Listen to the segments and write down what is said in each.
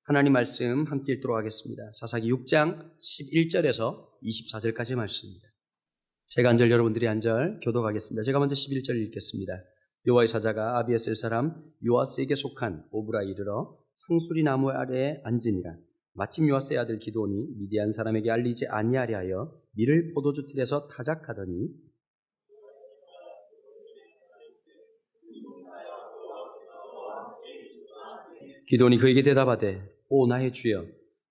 하나님 말씀 함께 읽도록 하겠습니다. 사사기 6장 11절에서 24절까지 말씀입니다. 제가 한 절, 여러분들이 한 절 교독하겠습니다. 제가 먼저 11절 읽겠습니다. 여호와의 사자가 아비에셀 사람 요아스에게 속한 오브라에 이르러 상수리 나무 아래에 앉으니라. 마침 요아스의 아들 기드온이 미디안 사람에게 알리지 아니하려 하여 밀을 포도주 틀에서 타작하더니 기드온이 그에게 대답하되 오 나의 주여,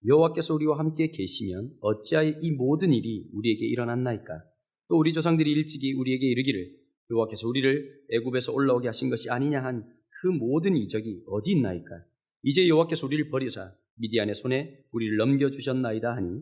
여호와께서 우리와 함께 계시면 어찌하여 이 모든 일이 우리에게 일어났나이까? 또 우리 조상들이 일찍이 우리에게 이르기를 여호와께서 우리를 애굽에서 올라오게 하신 것이 아니냐 한 그 모든 이적이 어디 있나이까? 이제 여호와께서 우리를 버리사 미디안의 손에 우리를 넘겨주셨나이다 하니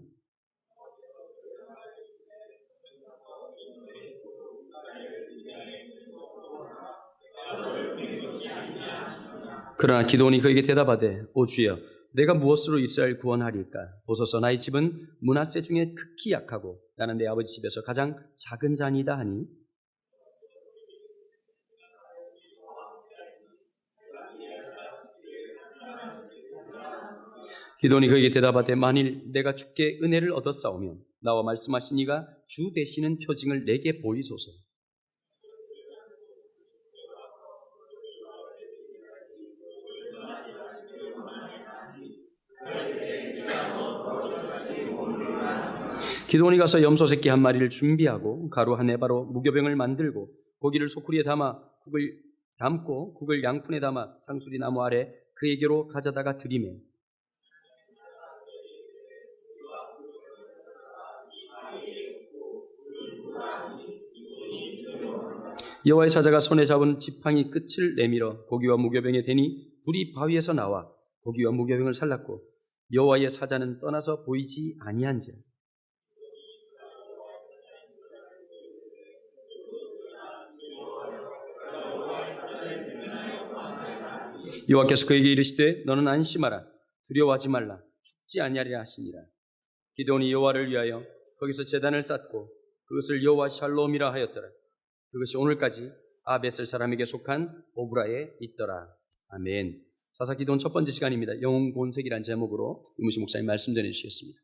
그러나 기드온이 그에게 대답하되 오 주여, 내가 무엇으로 이스라엘 구원하리까? 보소서, 나의 집은 므낫세 중에 극히 약하고 나는 내 아버지 집에서 가장 작은 자니이다 하니 기드온이 그에게 대답하되 만일 내가 주께 은혜를 얻었사오면 나와 말씀하신 이가 주 되시는 표징을 내게 보이소서. 기드온이 가서 염소 새끼 한 마리를 준비하고 가루 한 에바로 무교병을 만들고 고기를 소쿠리에 담고 국을 양푼에 담아 상수리 나무 아래 그에게로 가져다가 드리매 여호와의 사자가 손에 잡은 지팡이 끝을 내밀어 고기와 무교병에 대니 불이 바위에서 나와 고기와 무교병을 살랐고 여호와의 사자는 떠나서 보이지 아니한지라. 여호와께서 그에게 이르시되 너는 안심하라, 두려워하지 말라, 죽지 아니하리라 하시니라. 기드온이 여호와를 위하여 거기서 제단을 쌓고 그것을 여호와 샬롬이라 하였더라. 그것이 오늘까지 아베셀 사람에게 속한 오브라에 있더라. 아멘. 사사 기도원 첫 번째 시간입니다. 영웅 본색이라는 제목으로 이무시 목사님 말씀 전해주시겠습니다.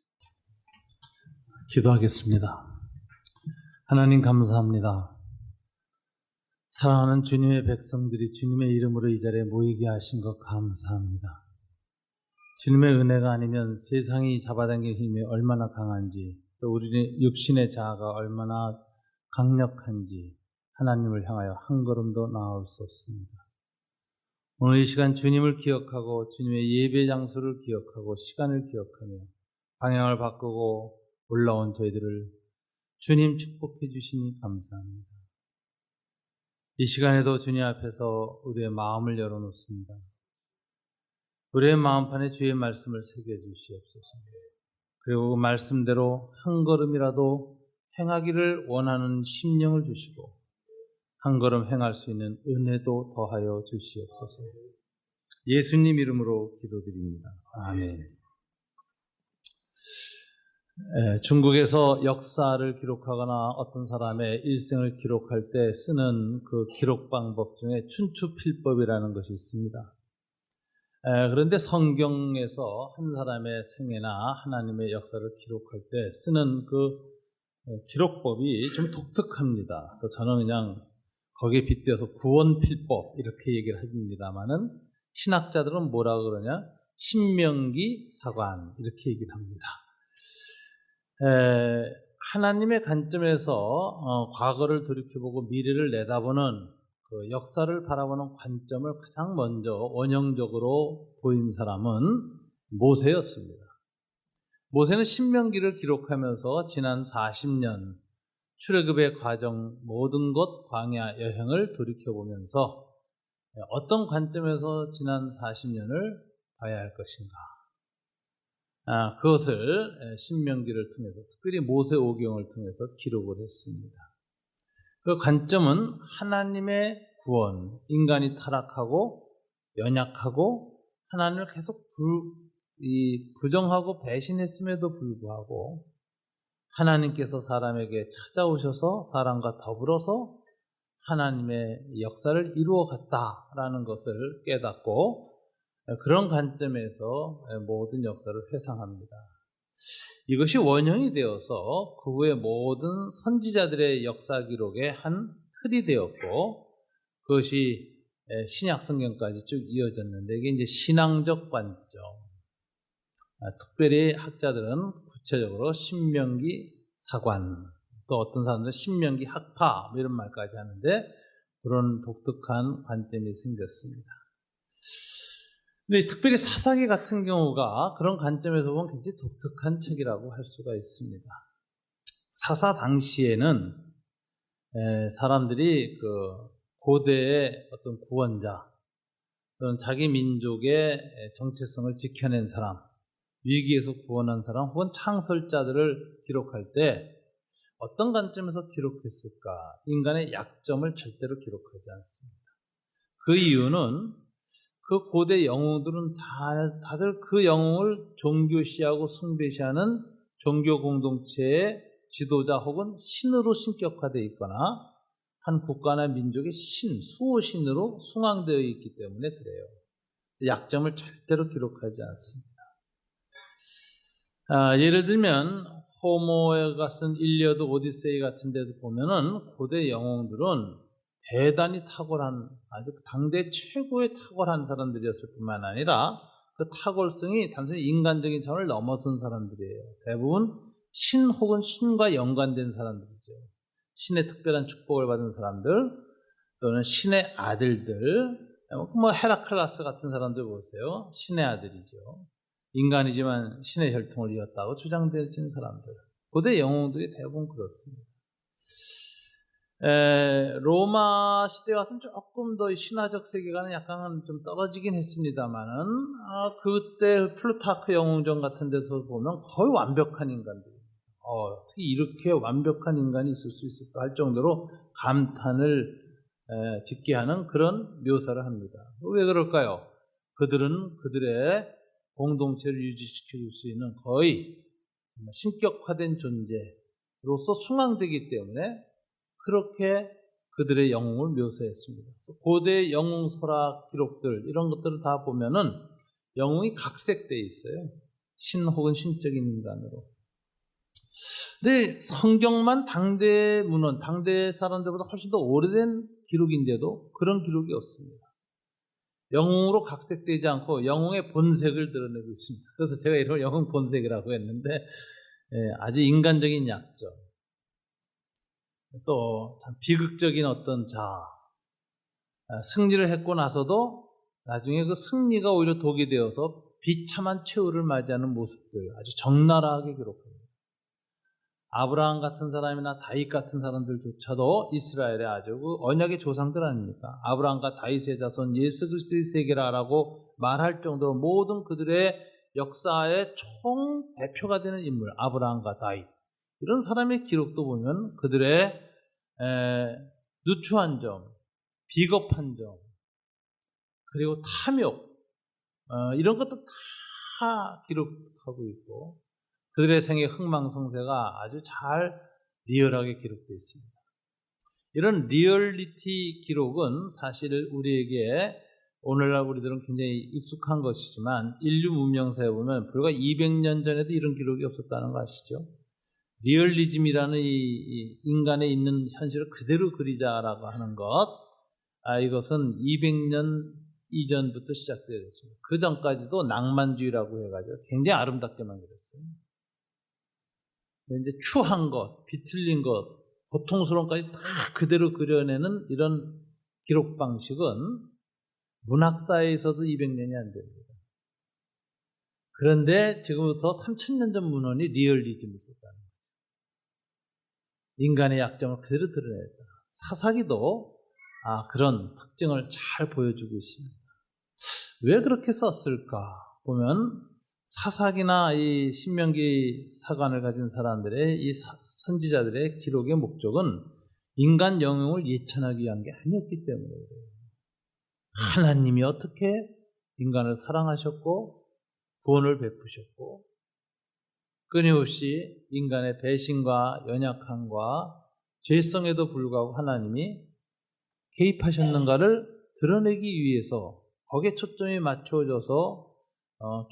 기도하겠습니다. 하나님 감사합니다. 사랑하는 주님의 백성들이 주님의 이름으로 이 자리에 모이게 하신 것 감사합니다. 주님의 은혜가 아니면 세상이 잡아당길 힘이 얼마나 강한지, 또 우리 육신의 자아가 얼마나 강력한지 하나님을 향하여 한 걸음도 나아올 수 없습니다. 오늘 이 시간 주님을 기억하고 주님의 예배 장소를 기억하고 시간을 기억하며 방향을 바꾸고 올라온 저희들을 주님 축복해 주시니 감사합니다. 이 시간에도 주님 앞에서 우리의 마음을 열어놓습니다. 우리의 마음판에 주의 말씀을 새겨주시옵소서. 그리고 그 말씀대로 한 걸음이라도 행하기를 원하는 심령을 주시고 한 걸음 행할 수 있는 은혜도 더하여 주시옵소서. 예수님 이름으로 기도드립니다. 아멘. 중국에서 역사를 기록하거나 어떤 사람의 일생을 기록할 때 쓰는 그 기록 방법 중에 춘추필법이라는 것이 있습니다. 그런데 성경에서 한 사람의 생애나 하나님의 역사를 기록할 때 쓰는 그 기록법이 좀 독특합니다. 그래서 저는 그냥 거기에 빗대어서 구원필법 이렇게 얘기를 합니다만은 신학자들은 뭐라 그러냐? 신명기 사관 이렇게 얘기를 합니다. 하나님의 관점에서 과거를 돌이켜보고 미래를 내다보는 그 역사를 바라보는 관점을 가장 먼저 원형적으로 보인 사람은 모세였습니다. 모세는 신명기를 기록하면서 지난 40년 출애굽의 과정 모든 것 광야 여행을 돌이켜보면서 어떤 관점에서 지난 40년을 봐야 할 것인가, 그것을 신명기를 통해서 특별히 모세오경을 통해서 기록을 했습니다. 그 관점은 하나님의 구원, 인간이 타락하고 연약하고 하나님을 계속 부정하고 배신했음에도 불구하고 하나님께서 사람에게 찾아오셔서 사람과 더불어서 하나님의 역사를 이루어 갔다라는 것을 깨닫고 그런 관점에서 모든 역사를 회상합니다. 이것이 원형이 되어서 그 후에 모든 선지자들의 역사 기록의 한 틀이 되었고, 그것이 신약 성경까지 쭉 이어졌는데, 이게 이제 신앙적 관점. 특별히 학자들은 구체적으로 신명기 사관, 또 어떤 사람들은 신명기 학파 이런 말까지 하는데, 그런 독특한 관점이 생겼습니다. 근데 특별히 사사기 같은 경우가 그런 관점에서 보면 굉장히 독특한 책이라고 할 수가 있습니다. 사사 당시에는 사람들이 그 고대의 어떤 구원자, 또는 자기 민족의 정체성을 지켜낸 사람, 위기에서 구원한 사람, 혹은 창설자들을 기록할 때 어떤 관점에서 기록했을까? 인간의 약점을 절대로 기록하지 않습니다. 그 이유는 그 고대 영웅들은 다들 그 영웅을 종교시하고 숭배시하는 종교 공동체의 지도자 혹은 신으로 신격화되어 있거나 한 국가나 민족의 신, 수호신으로 숭앙되어 있기 때문에 그래요. 약점을 절대로 기록하지 않습니다. 예를 들면 호모가 쓴 일리어드 오디세이 같은 데도 보면은 고대 영웅들은 대단히 탁월한, 아주 당대 최고의 탁월한 사람들이었을 뿐만 아니라 그 탁월성이 단순히 인간적인 차원을 넘어선 사람들이에요. 대부분 신 혹은 신과 연관된 사람들이죠. 신의 특별한 축복을 받은 사람들, 또는 신의 아들들, 뭐 헤라클라스 같은 사람들 보세요. 신의 아들이죠. 인간이지만 신의 혈통을 이었다고 주장되는 사람들. 고대 영웅들이 대부분 그렇습니다. 로마 시대 와서는 조금 더 신화적 세계관은 약간 좀 떨어지긴 했습니다만은, 그때 플루타크 영웅전 같은 데서 보면 거의 완벽한 인간들입니다. 어떻게 이렇게 완벽한 인간이 있을 수 있을까 할 정도로 감탄을 짓게 하는 그런 묘사를 합니다. 왜 그럴까요? 그들은 그들의 공동체를 유지시켜줄 수 있는 거의 신격화된 존재로서 숭앙되기 때문에 그렇게 그들의 영웅을 묘사했습니다. 고대 영웅 설화 기록들 이런 것들을 다 보면은 영웅이 각색되어 있어요. 신 혹은 신적인 인간으로. 근데 성경만 당대 문헌, 당대 사람들보다 훨씬 더 오래된 기록인데도 그런 기록이 없습니다. 영웅으로 각색되지 않고 영웅의 본색을 드러내고 있습니다. 그래서 제가 이걸 영웅 본색이라고 했는데, 아주 인간적인 약점, 또 참 비극적인 어떤 승리를 했고 나서도 나중에 그 승리가 오히려 독이 되어서 비참한 최후를 맞이하는 모습들 아주 적나라하게 기록합니다. 아브라함 같은 사람이나 다윗 같은 사람들조차도 이스라엘의 아주 그 언약의 조상들 아닙니까? 아브라함과 다윗의 자손 예수 그리스도의 세계라라고 말할 정도로 모든 그들의 역사의 총 대표가 되는 인물, 아브라함과 다윗. 이런 사람의 기록도 보면 그들의 누추한 점, 비겁한 점, 그리고 탐욕, 이런 것도 다 기록하고 있고, 그들의 생의 흥망성쇠가 아주 잘 리얼하게 기록되어 있습니다. 이런 리얼리티 기록은 사실 우리에게 오늘날 우리들은 굉장히 익숙한 것이지만 인류 문명사에 보면 불과 200년 전에도 이런 기록이 없었다는 거 아시죠? 리얼리즘이라는 이 인간에 있는 현실을 그대로 그리자라고 하는 것, 이것은 200년 이전부터 시작되었습니다. 그 전까지도 낭만주의라고 해가지고 굉장히 아름답게만 그렸어요. 이제 추한 것, 비틀린 것, 고통스러운 것까지 다 그대로 그려내는 이런 기록 방식은 문학사에서도 200년이 안 됩니다. 그런데 지금부터 3000년 전 문헌이 리얼리즘을 썼다는 거예요. 인간의 약점을 그대로 드러냈다. 사사기도 그런 특징을 잘 보여주고 있습니다. 왜 그렇게 썼을까 보면 사사기나 이 신명기 사관을 가진 사람들의 이 선지자들의 기록의 목적은 인간 영웅을 예찬하기 위한 게 아니었기 때문에 그래요. 하나님이 어떻게 인간을 사랑하셨고 구원을 베푸셨고 끊임없이 인간의 배신과 연약함과 죄성에도 불구하고 하나님이 개입하셨는가를 드러내기 위해서 거기에 초점이 맞춰져서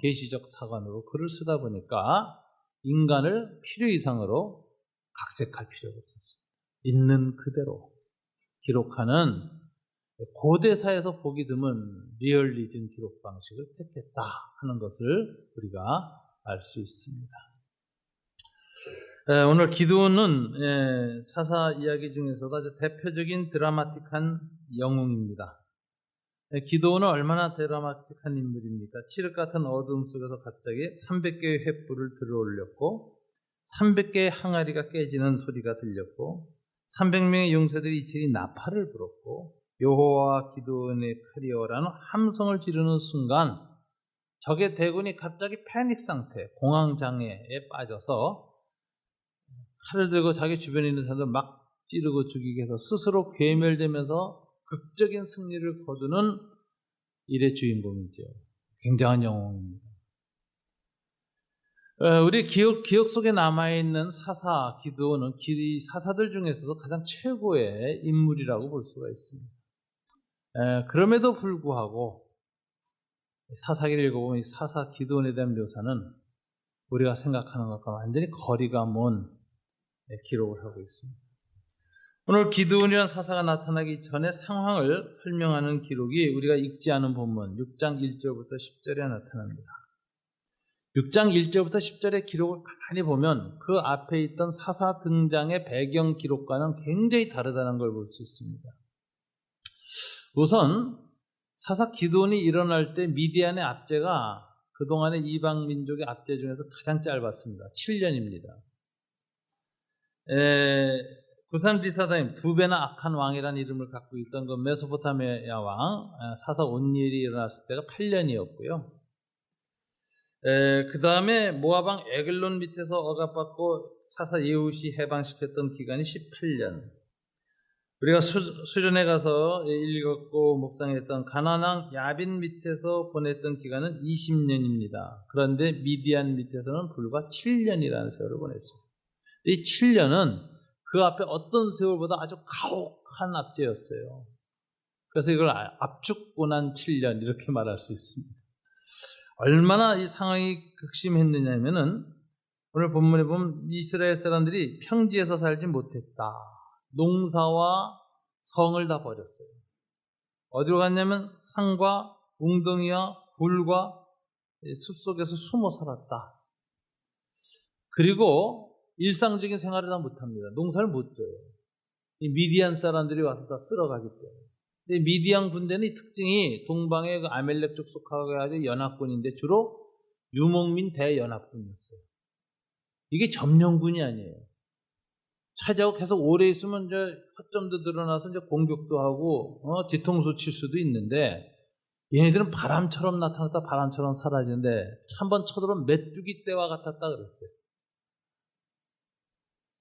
계시적 사관으로 글을 쓰다 보니까 인간을 필요 이상으로 각색할 필요가 없었어요. 있는 그대로 기록하는 고대사에서 보기 드문 리얼리즘 기록 방식을 택했다 하는 것을 우리가 알 수 있습니다. 오늘 기드온은 사사 이야기 중에서도 아주 대표적인 드라마틱한 영웅입니다. 기드온은 얼마나 드라마틱한 인물입니까? 칠흑 같은 어둠 속에서 갑자기 300개의 횃불을 들어올렸고 300개의 항아리가 깨지는 소리가 들렸고 300명의 용사들이 이치리 나팔을 불었고 여호와 기드온의 칼이여라는 함성을 지르는 순간 적의 대군이 갑자기 패닉 상태, 공황장애에 빠져서 칼을 들고 자기 주변에 있는 사람들 막 찌르고 죽이게 해서 스스로 괴멸되면서 극적인 승리를 거두는 일의 주인공이죠. 굉장한 영웅입니다. 우리 기억 속에 남아있는 사사 기드온은 사사들 중에서도 가장 최고의 인물이라고 볼 수가 있습니다. 그럼에도 불구하고 사사기를 읽어보면 이 사사 기드온에 대한 묘사는 우리가 생각하는 것과 완전히 거리가 먼 기록을 하고 있습니다. 오늘 기드온이라는 사사가 나타나기 전에 상황을 설명하는 기록이 우리가 읽지 않은 본문 6장 1절부터 10절에 나타납니다. 6장 1절부터 10절의 기록을 가만히 보면 그 앞에 있던 사사 등장의 배경 기록과는 굉장히 다르다는 걸 볼 수 있습니다. 우선 사사 기드온이 일어날 때 미디안의 압제가 그동안의 이방 민족의 압제 중에서 가장 짧았습니다. 7년입니다. 구산리사다임 부베나 악한 왕이라는 이름을 갖고 있던 그 메소포타미아 왕 사사 온니엘이 일어났을 때가 8년이었고요. 그 다음에 모압 왕 에글론 밑에서 억압받고 사사 예후시 해방시켰던 기간이 18년. 우리가 수련회 가서 읽었고 묵상했던 가나안 왕 야빈 밑에서 보냈던 기간은 20년입니다. 그런데 미디안 밑에서는 불과 7년이라는 세월을 보냈습니다. 이 7년은 그 앞에 어떤 세월보다 아주 가혹한 압제였어요. 그래서 이걸 압축고난 7년 이렇게 말할 수 있습니다. 얼마나 이 상황이 극심했느냐면은 오늘 본문에 보면 이스라엘 사람들이 평지에서 살지 못했다. 농사와 성을 다 버렸어요. 어디로 갔냐면 산과 웅덩이와 굴과 숲속에서 숨어 살았다. 그리고 일상적인 생활을 다 못합니다. 농사를 못 져요. 이 미디안 사람들이 와서 다 쓸어가기 때문에. 근데 미디안 군대는 이 특징이 동방의 그 아멜렉 쪽 속하고 연합군인데 주로 유목민 대연합군이었어요. 이게 점령군이 아니에요. 차지하고 계속 오래 있으면 이제 허점도 드러나서 이제 공격도 하고 뒤통수 칠 수도 있는데 얘네들은 바람처럼 나타났다 바람처럼 사라지는데 한번 쳐들어오면 메뚜기 떼와 같았다 그랬어요.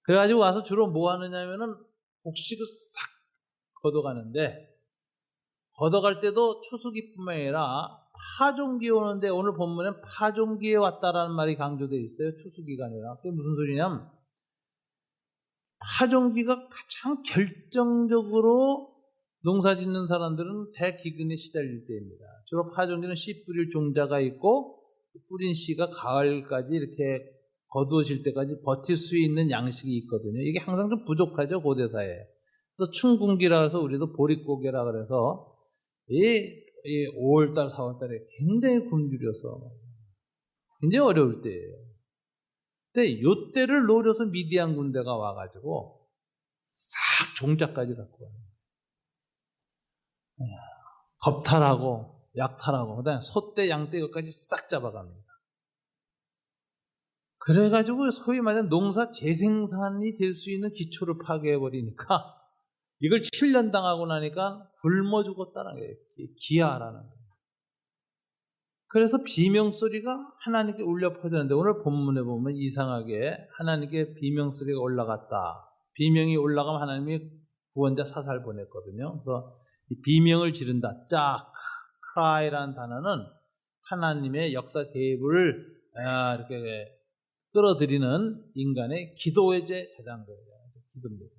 그래가지고 와서 주로 뭐 하느냐면은 곡식을 싹 걷어가는데 걷어갈 때도 추수기뿐만 아니라 파종기에 오는데 오늘 본문엔 파종기에 왔다라는 말이 강조되어 있어요. 추수기가 아니라. 그게 무슨 소리냐면 파종기가 가장 결정적으로 농사 짓는 사람들은 대기근에 시달릴 때입니다. 주로 파종기는 씨 뿌릴 종자가 있고 뿌린 씨가 가을까지 이렇게 거두어질 때까지 버틸 수 있는 양식이 있거든요. 이게 항상 좀 부족하죠, 고대사에. 그래서 춘궁기라 해서 우리도 보릿고개라 그래서 이 5월달, 4월달에 굉장히 굶주려서 굉장히 어려울 때예요. 근데 이때를 노려서 미디안 군대가 와가지고 싹 종자까지 갖고 와요. 겁탈하고 약탈하고 그다음에 소떼, 양떼 것까지 싹 잡아갑니다. 그래가지고 소위 말하는 농사 재생산이 될 수 있는 기초를 파괴해버리니까 이걸 7년 당하고 나니까 굶어 죽었다는 거예요. 기아라는 거예요. 그래서 비명소리가 하나님께 울려 퍼지는데 오늘 본문에 보면 이상하게 하나님께 비명소리가 올라갔다. 비명이 올라가면 하나님이 구원자 사사를 보냈거든요. 그래서 이 비명을 지른다. 짝, cry라는 단어는 하나님의 역사 개입을 이렇게 끌어들이는 인간의 기도의 대장거예요. 기도입니다.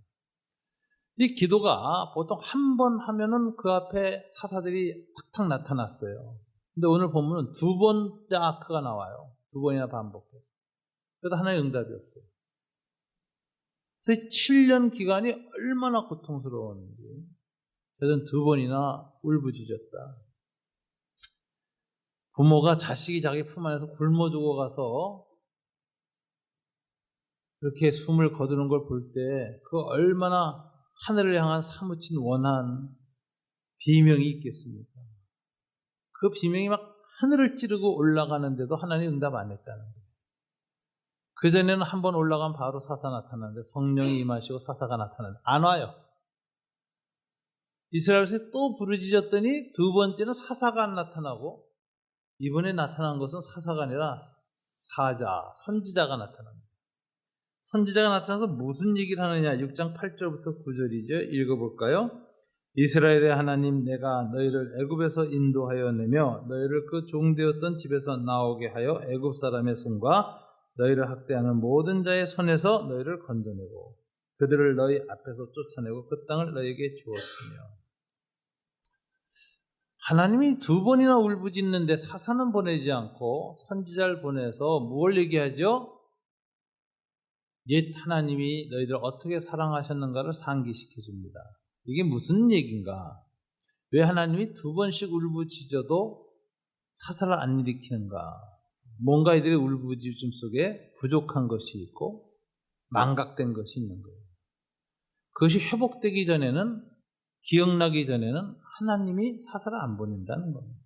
이 기도가 보통 한 번 하면은 그 앞에 사사들이 탁 나타났어요. 근데 오늘 보면은 두 번째 아크가 나와요. 두 번이나 반복해서. 그래도 하나의 응답이 없어요. 그래서 7년 기간이 얼마나 고통스러웠는지. 저는 두 번이나 울부짖었다. 부모가 자식이 자기 품 안에서 굶어 죽어가서 그렇게 숨을 거두는 걸 볼 때 그 얼마나 하늘을 향한 사무친 원한 비명이 있겠습니까? 그 비명이 막 하늘을 찌르고 올라가는데도 하나님 응답 안 했다는 거예요. 그전에는 한 번 올라가면 바로 사사 나타나는데 성령이 임하시고 사사가 나타나는데 안 와요. 이스라엘에서 또 부르짖었더니 두 번째는 사사가 안 나타나고 이번에 나타난 것은 사사가 아니라 사자, 선지자가 나타납니다. 선지자가 나타나서 무슨 얘기를 하느냐. 6장 8절부터 9절이죠. 읽어볼까요? 이스라엘의 하나님 내가 너희를 애굽에서 인도하여 내며 너희를 그 종되었던 집에서 나오게 하여 애굽 사람의 손과 너희를 학대하는 모든 자의 손에서 너희를 건져내고 그들을 너희 앞에서 쫓아내고 그 땅을 너희에게 주었으며. 하나님이 두 번이나 울부짖는데 사사는 보내지 않고 선지자를 보내서 뭘 얘기하죠? 옛 하나님이 너희들 어떻게 사랑하셨는가를 상기시켜 줍니다. 이게 무슨 얘기인가? 왜 하나님이 두 번씩 울부짖어도 사사를 안 일으키는가? 뭔가 이들의 울부짖음 속에 부족한 것이 있고 망각된 것이 있는 거예요. 그것이 회복되기 전에는, 기억나기 전에는 하나님이 사사를 안 보낸다는 겁니다.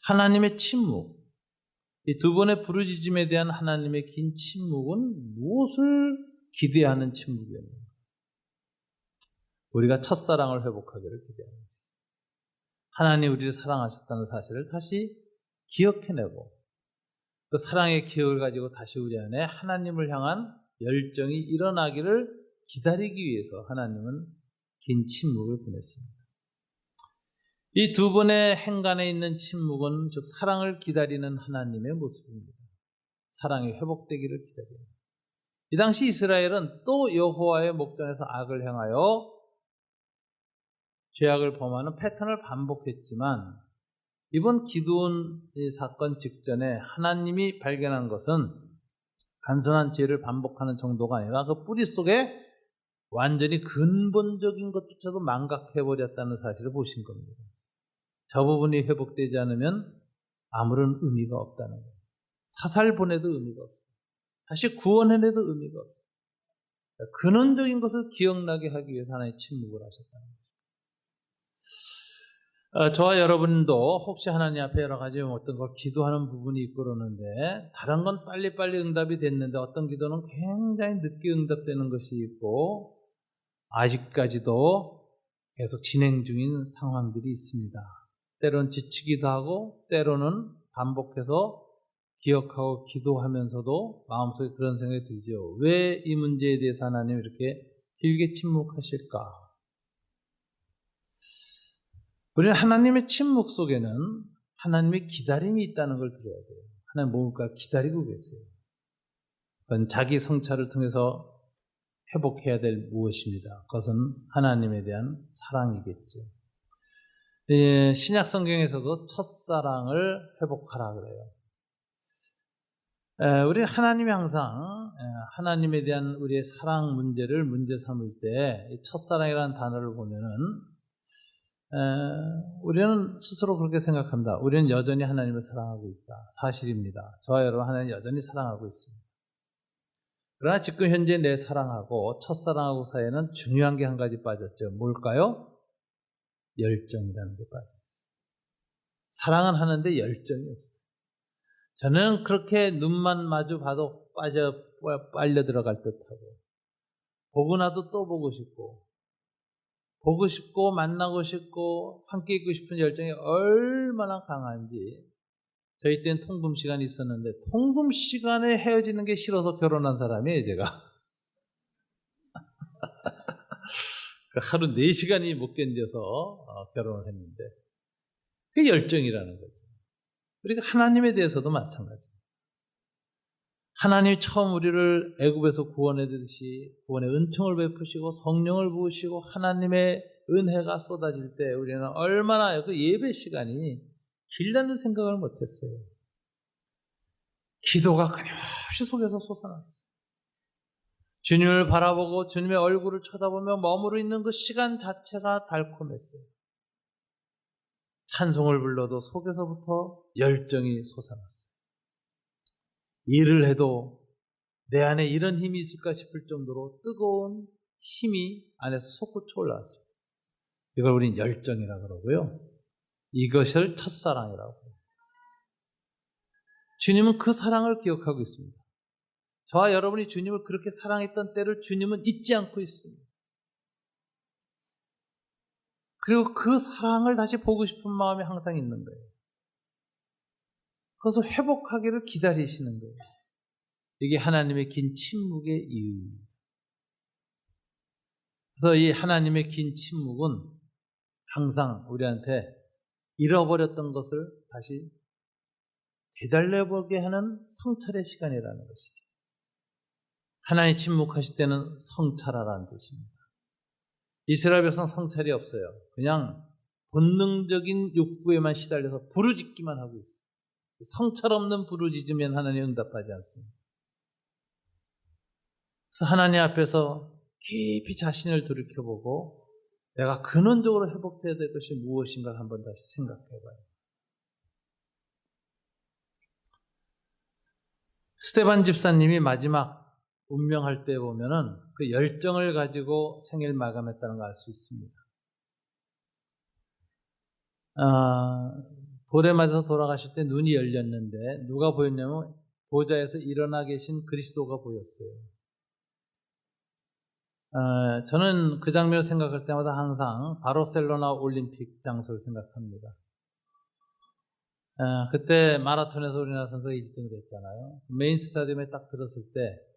하나님의 침묵, 이 두 번의 부르짖음에 대한 하나님의 긴 침묵은 무엇을 기대하는 침묵이었는가? 우리가 첫사랑을 회복하기를 기대합니다. 하나님 우리를 사랑하셨다는 사실을 다시 기억해내고 그 사랑의 기억을 가지고 다시 우리 안에 하나님을 향한 열정이 일어나기를 기다리기 위해서 하나님은 긴 침묵을 보냈습니다. 이 두 번의 행간에 있는 침묵은 즉 사랑을 기다리는 하나님의 모습입니다. 사랑이 회복되기를 기다립니다. 이 당시 이스라엘은 또 여호와의 목전에서 악을 행하여 죄악을 범하는 패턴을 반복했지만 이번 기드온 사건 직전에 하나님이 발견한 것은 단순한 죄를 반복하는 정도가 아니라 그 뿌리 속에 완전히 근본적인 것조차도 망각해버렸다는 사실을 보신 겁니다. 저 부분이 회복되지 않으면 아무런 의미가 없다는 거예요. 사살 보내도 의미가 없어요. 다시 구원해내도 의미가 없어요. 근원적인 것을 기억나게 하기 위해서 하나님의 침묵을 하셨다는 거예요. 저와 여러분도 혹시 하나님 앞에 여러 가지 어떤 걸 기도하는 부분이 있고 그러는데 다른 건 빨리빨리 응답이 됐는데 어떤 기도는 굉장히 늦게 응답되는 것이 있고 아직까지도 계속 진행 중인 상황들이 있습니다. 때로는 지치기도 하고 때로는 반복해서 기억하고 기도하면서도 마음속에 그런 생각이 들죠. 왜 이 문제에 대해서 하나님 이렇게 길게 침묵하실까? 우리는 하나님의 침묵 속에는 하나님의 기다림이 있다는 걸 들어야 돼요. 하나님 뭔가 기다리고 계세요. 그건 자기 성찰을 통해서 회복해야 될 무엇입니다. 그것은 하나님에 대한 사랑이겠죠. 신약 성경에서도 첫사랑을 회복하라 그래요. 우리는 하나님이 항상 하나님에 대한 우리의 사랑 문제를 문제 삼을 때 첫사랑이라는 단어를 보면은 우리는 스스로 그렇게 생각합니다. 우리는 여전히 하나님을 사랑하고 있다. 사실입니다. 저와 여러분 하나님 여전히 사랑하고 있습니다. 그러나 지금 현재 내 사랑하고 첫사랑하고 사이에는 중요한 게 한 가지 빠졌죠. 뭘까요? 열정이라는 게 빠졌어요. 사랑은 하는데 열정이 없어요. 저는 그렇게 눈만 마주 봐도 빨려 들어갈 듯하고 보고 나도 또 보고 싶고 만나고 싶고 함께 있고 싶은 열정이 얼마나 강한지. 저희 때는 통금 시간이 있었는데 통금 시간에 헤어지는 게 싫어서 결혼한 사람이에요, 제가. 하루 4시간이 못 견뎌서 결혼을 했는데 그게 열정이라는 거죠. 그러니까 하나님에 대해서도 마찬가지입니다. 하나님이 처음 우리를 애굽에서 구원해 주듯이 구원의 은총을 베푸시고 성령을 부으시고 하나님의 은혜가 쏟아질 때 우리는 얼마나 그 예배 시간이 길다는 생각을 못했어요. 기도가 끊임없이 속에서 솟아났어요. 주님을 바라보고 주님의 얼굴을 쳐다보며 머무르 있는 그 시간 자체가 달콤했어요. 찬송을 불러도 속에서부터 열정이 솟아났어요. 일을 해도 내 안에 이런 힘이 있을까 싶을 정도로 뜨거운 힘이 안에서 솟구쳐 올라왔어요. 이걸 우린 열정이라고 그러고요. 이것을 첫사랑이라고 해요. 주님은 그 사랑을 기억하고 있습니다. 저와 여러분이 주님을 그렇게 사랑했던 때를 주님은 잊지 않고 있습니다. 그리고 그 사랑을 다시 보고 싶은 마음이 항상 있는 거예요. 그래서 회복하기를 기다리시는 거예요. 이게 하나님의 긴 침묵의 이유입니다. 그래서 이 하나님의 긴 침묵은 항상 우리한테 잃어버렸던 것을 다시 되살려보게 하는 성찰의 시간이라는 것이죠. 하나님 침묵하실 때는 성찰하라는 뜻입니다. 이스라엘 백성 성찰이 없어요. 그냥 본능적인 욕구에만 시달려서 부르짖기만 하고 있어요. 성찰 없는 부르짖으면 하나님 응답하지 않습니다. 그래서 하나님 앞에서 깊이 자신을 돌이켜보고 내가 근원적으로 회복해야 될 것이 무엇인가 한번 다시 생각해봐요. 스데반 집사님이 마지막 운명할 때 보면은 그 열정을 가지고 생일 마감했다는 걸 알 수 있습니다. 돌에 맞아서 돌아가실 때 눈이 열렸는데 누가 보였냐면 보좌에서 일어나 계신 그리스도가 보였어요. 저는 그 장면을 생각할 때마다 항상 바르셀로나 올림픽 장소를 생각합니다. 그때 마라톤에서 우리나라 선수가 1등을 했잖아요. 메인 스타디움에 딱 들었을 때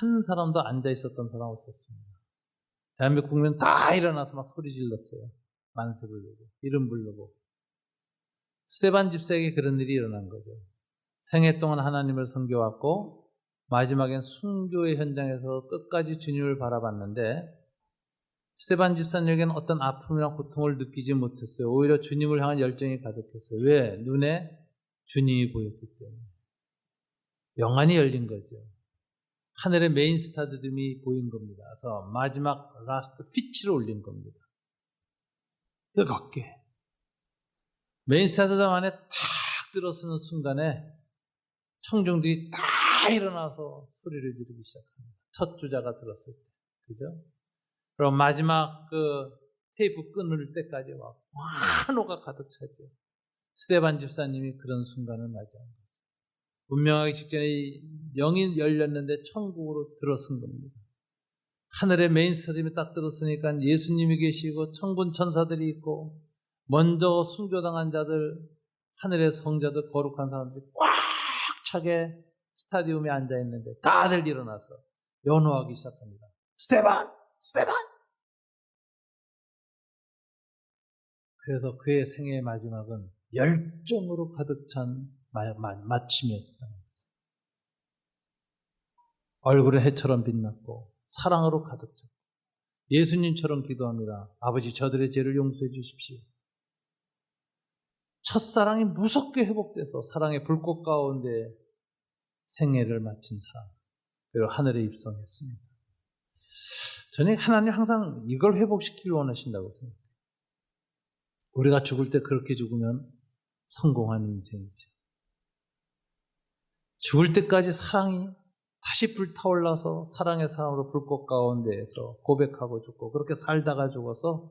한 사람도 앉아 있었던 사람 없었습니다. 대한민국 국민 다 일어나서 막 소리 질렀어요. 만세 부르고 이름 부르고. 스데반 집사에게 그런 일이 일어난 거죠. 생애 동안 하나님을 섬겨왔고 마지막엔 순교의 현장에서 끝까지 주님을 바라봤는데 스데반 집사님에게는 어떤 아픔이나 고통을 느끼지 못했어요. 오히려 주님을 향한 열정이 가득했어요. 왜? 눈에 주님이 보였기 때문에. 영안이 열린 거죠. 하늘의 메인 스타들이 보인 겁니다. 그래서 마지막 라스트 피치를 올린 겁니다. 뜨겁게. 메인 스타들 안에 탁 들어서는 순간에 청중들이 다 일어나서 소리를 지르기 시작합니다. 첫 주자가 들었을 때. 그죠? 그럼 마지막 그 테이프 끊을 때까지 막 환호가 가득 차죠. 스데반 집사님이 그런 순간을 맞이합니다. 운명하기 직전에 영이 열렸는데 천국으로 들어선 겁니다. 하늘의 메인 스타디움에 딱 들었으니까 예수님이 계시고 천군 천사들이 있고 먼저 순교당한 자들, 하늘의 성자들, 거룩한 사람들이 꽉 차게 스타디움에 앉아 있는데 다들 일어나서 연호하기 시작합니다. 스데반! 스데반! 그래서 그의 생애의 마지막은 열정으로 가득 찬 마침이었다. 얼굴은 해처럼 빛났고 사랑으로 가득 찼고 예수님처럼 기도합니다. 아버지 저들의 죄를 용서해 주십시오. 첫사랑이 무섭게 회복돼서 사랑의 불꽃 가운데 생애를 마친 사람 그리고 하늘에 입성했습니다. 저는 하나님 항상 이걸 회복시키길 원하신다고 생각해요. 우리가 죽을 때 그렇게 죽으면 성공한 인생이죠. 죽을 때까지 사랑이 다시 불타올라서 사랑의 사랑으로 불꽃 가운데에서 고백하고 죽고 그렇게 살다가 죽어서